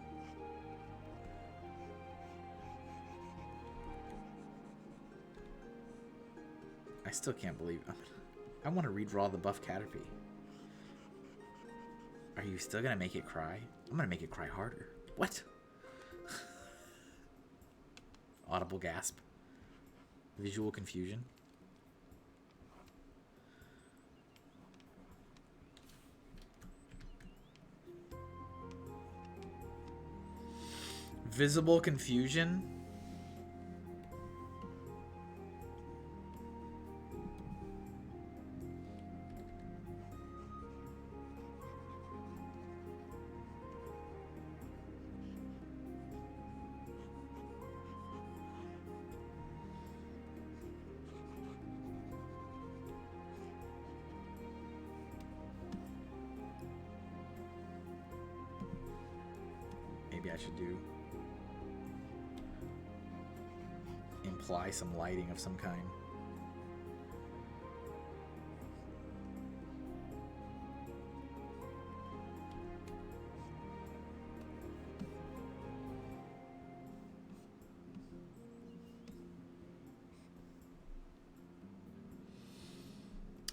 I still can't believe I want to redraw the buff Caterpie. Are you still gonna make it cry? I'm gonna make it cry harder. What? Audible gasp. Visual confusion. Visible confusion. Maybe I should do imply some lighting of some kind.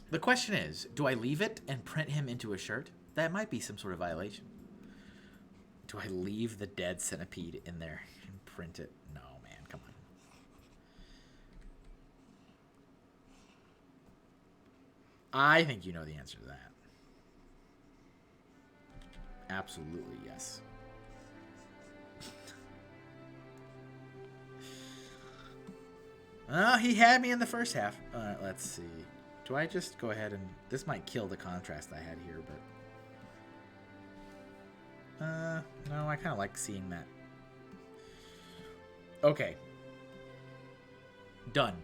The question is, do I leave it and print him into a shirt? That might be some sort of violation. Do I leave the dead centipede in there and print it? No, man, come on. I think you know the answer to that. Absolutely, yes. He had me in the first half. Let's see. Do I just go ahead and... This might kill the contrast I had here, but... No, I kind of like seeing that. Okay. Done.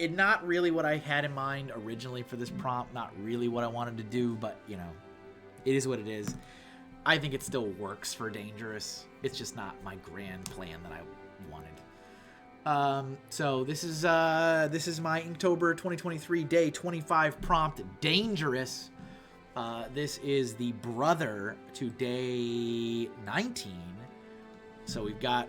Not really what I had in mind originally for this prompt. Not really what I wanted to do, but, you know, it is what it is. I think it still works for Dangerous. It's just not my grand plan that I wanted. So this is my Inktober 2023 day 25 prompt, Dangerous. This is the brother to day 19. So we got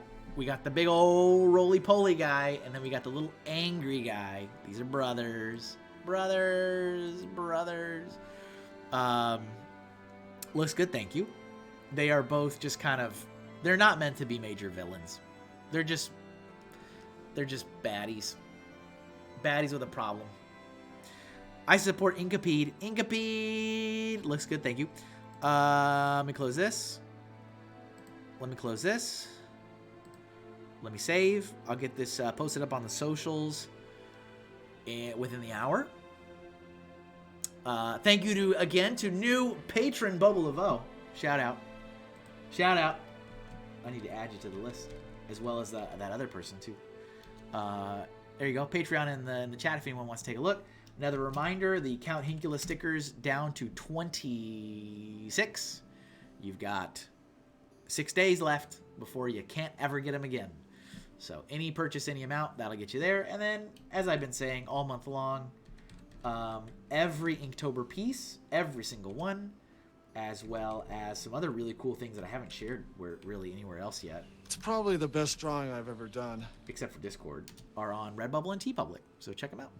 the big old roly-poly guy, and then we got the little angry guy. These are brothers. Brothers. Looks good, thank you. They are both just kind of... They're not meant to be major villains. They're just baddies. Baddies with a problem. I support Inkapede. Inkapede! Looks good, thank you. Let me close this. Let me close this. Let me save. I'll get this posted up on the socials within the hour. Thank you again to new patron Bobo Laveau. Shout out. Shout out. I need to add you to the list, as well as that other person too. There you go. Patreon in the chat if anyone wants to take a look. Another reminder, the Count Hinkula stickers down to 26. You've got 6 days left before you can't ever get them again. So any purchase, any amount, that'll get you there. And then, as I've been saying all month long, every Inktober piece, every single one, as well as some other really cool things that I haven't shared really anywhere else yet, It's probably the best drawing I've ever done. except for Discord, are on Redbubble and TeePublic. So check them out.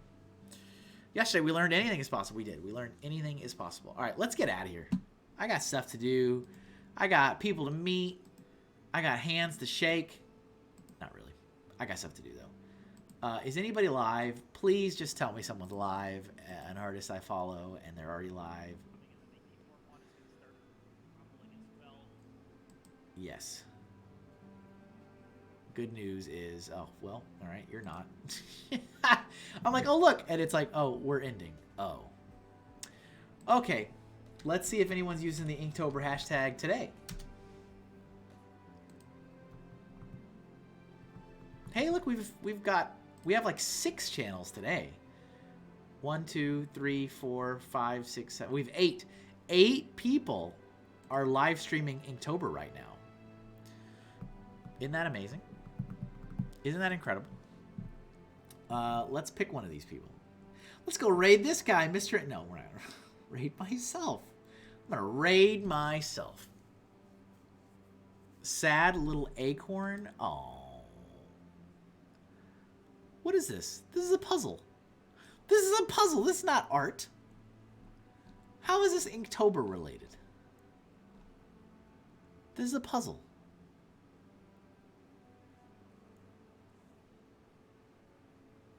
Yesterday we learned anything is possible. We did. We learned anything is possible. All right, let's get out of here. I got stuff to do. I got people to meet. I got hands to shake. Not really. I got stuff to do, though. Is anybody live? Please just tell me someone's live. An artist I follow, and they're already live. Yes. Good news is, oh, well, all right, you're not. I'm like, oh, look. And it's like, oh, we're ending. Oh. Okay. Let's see if anyone's using the Inktober hashtag today. Hey, look, we have like 6 channels today. 1, 2, 3, 4, 5, 6, 7. We have 8. 8 people are live streaming Inktober right now. Isn't that amazing? Isn't that incredible? Let's pick one of these people. Let's go raid this guy, Mr. No, we're not. Raid myself. I'm gonna raid myself. Sad little acorn. Oh. What is this? This is a puzzle. This is a puzzle. This is not art. How is this Inktober related? This is a puzzle.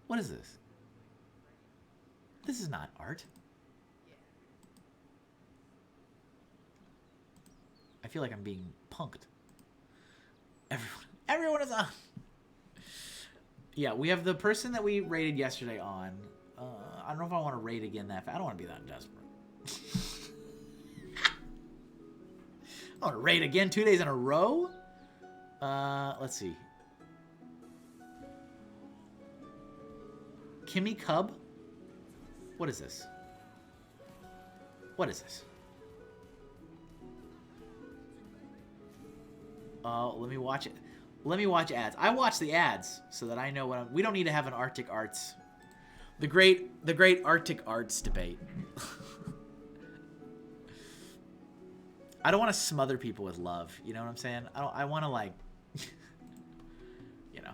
What is this? This is not art. I feel like I'm being punked. Everyone is on. Yeah, we have the person that we rated yesterday on. I don't know if I want to rate again that fast. I don't want to be that desperate. I want to rate again 2 days in a row. Let's see. Kimmy Cub? What is this? What is this? Let me watch it. Let me watch ads. I watch the ads so that I know what I'm... We don't need to have an Arctic Arts... The great Arctic Arts debate. I don't want to smother people with love. You know what I'm saying? I want to, like... you know.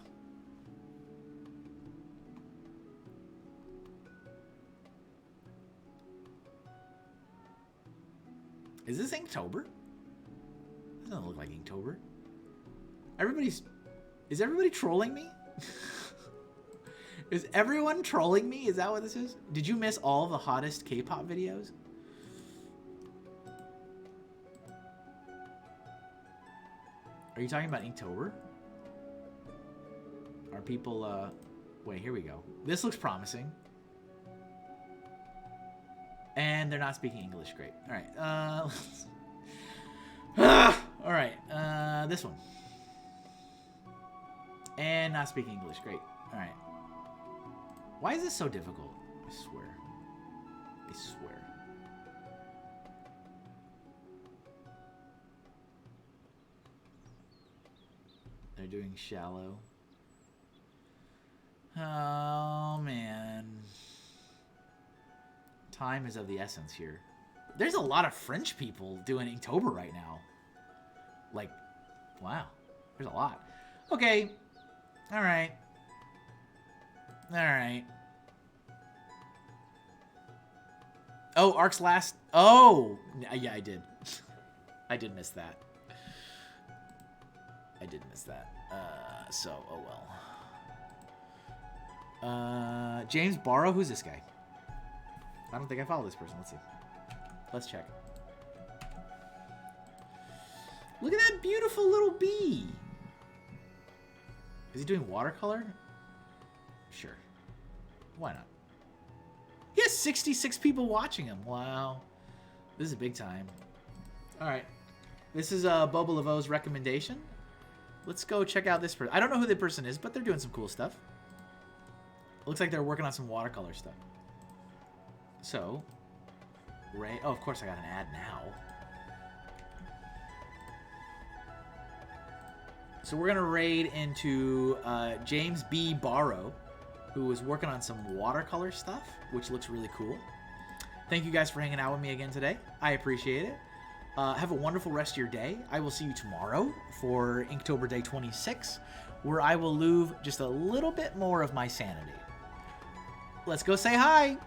Is this Inktober? This doesn't look like Inktober. Is everybody trolling me? Is everyone trolling me? Is that what this is? Did you miss all the hottest K-pop videos? Are you talking about Inktober? Are people, wait, here we go. This looks promising. And they're not speaking English. Great. All right. All right. This one. And not speaking English. Great. All right. Why is this so difficult? I swear. I swear. They're doing shallow. Oh, man. Time is of the essence here. There's a lot of French people doing Inktober right now. Like, wow. There's a lot. Okay. All right. All right. Oh, Ark's last... Oh! Yeah, I did. I did miss that. I did miss that. So, oh well. James Barrow? Who's this guy? I don't think I follow this person. Let's see. Let's check. Look at that beautiful little bee. Is he doing watercolor? Sure. Why not? He has 66 people watching him. Wow. This is big time. Alright. This is Boba Laveau's recommendation. Let's go check out this person. I don't know who the person is, but they're doing some cool stuff. Looks like they're working on some watercolor stuff. So, Ray. Oh, of course I got an ad now. So we're going to raid into James B. Barrow. who is working on some watercolor stuff, which looks really cool. Thank you guys for hanging out with me again today. I appreciate it. Have a wonderful rest of your day. I will see you tomorrow for Inktober Day 26, where I will lose just a little bit more of my sanity. Let's go say hi.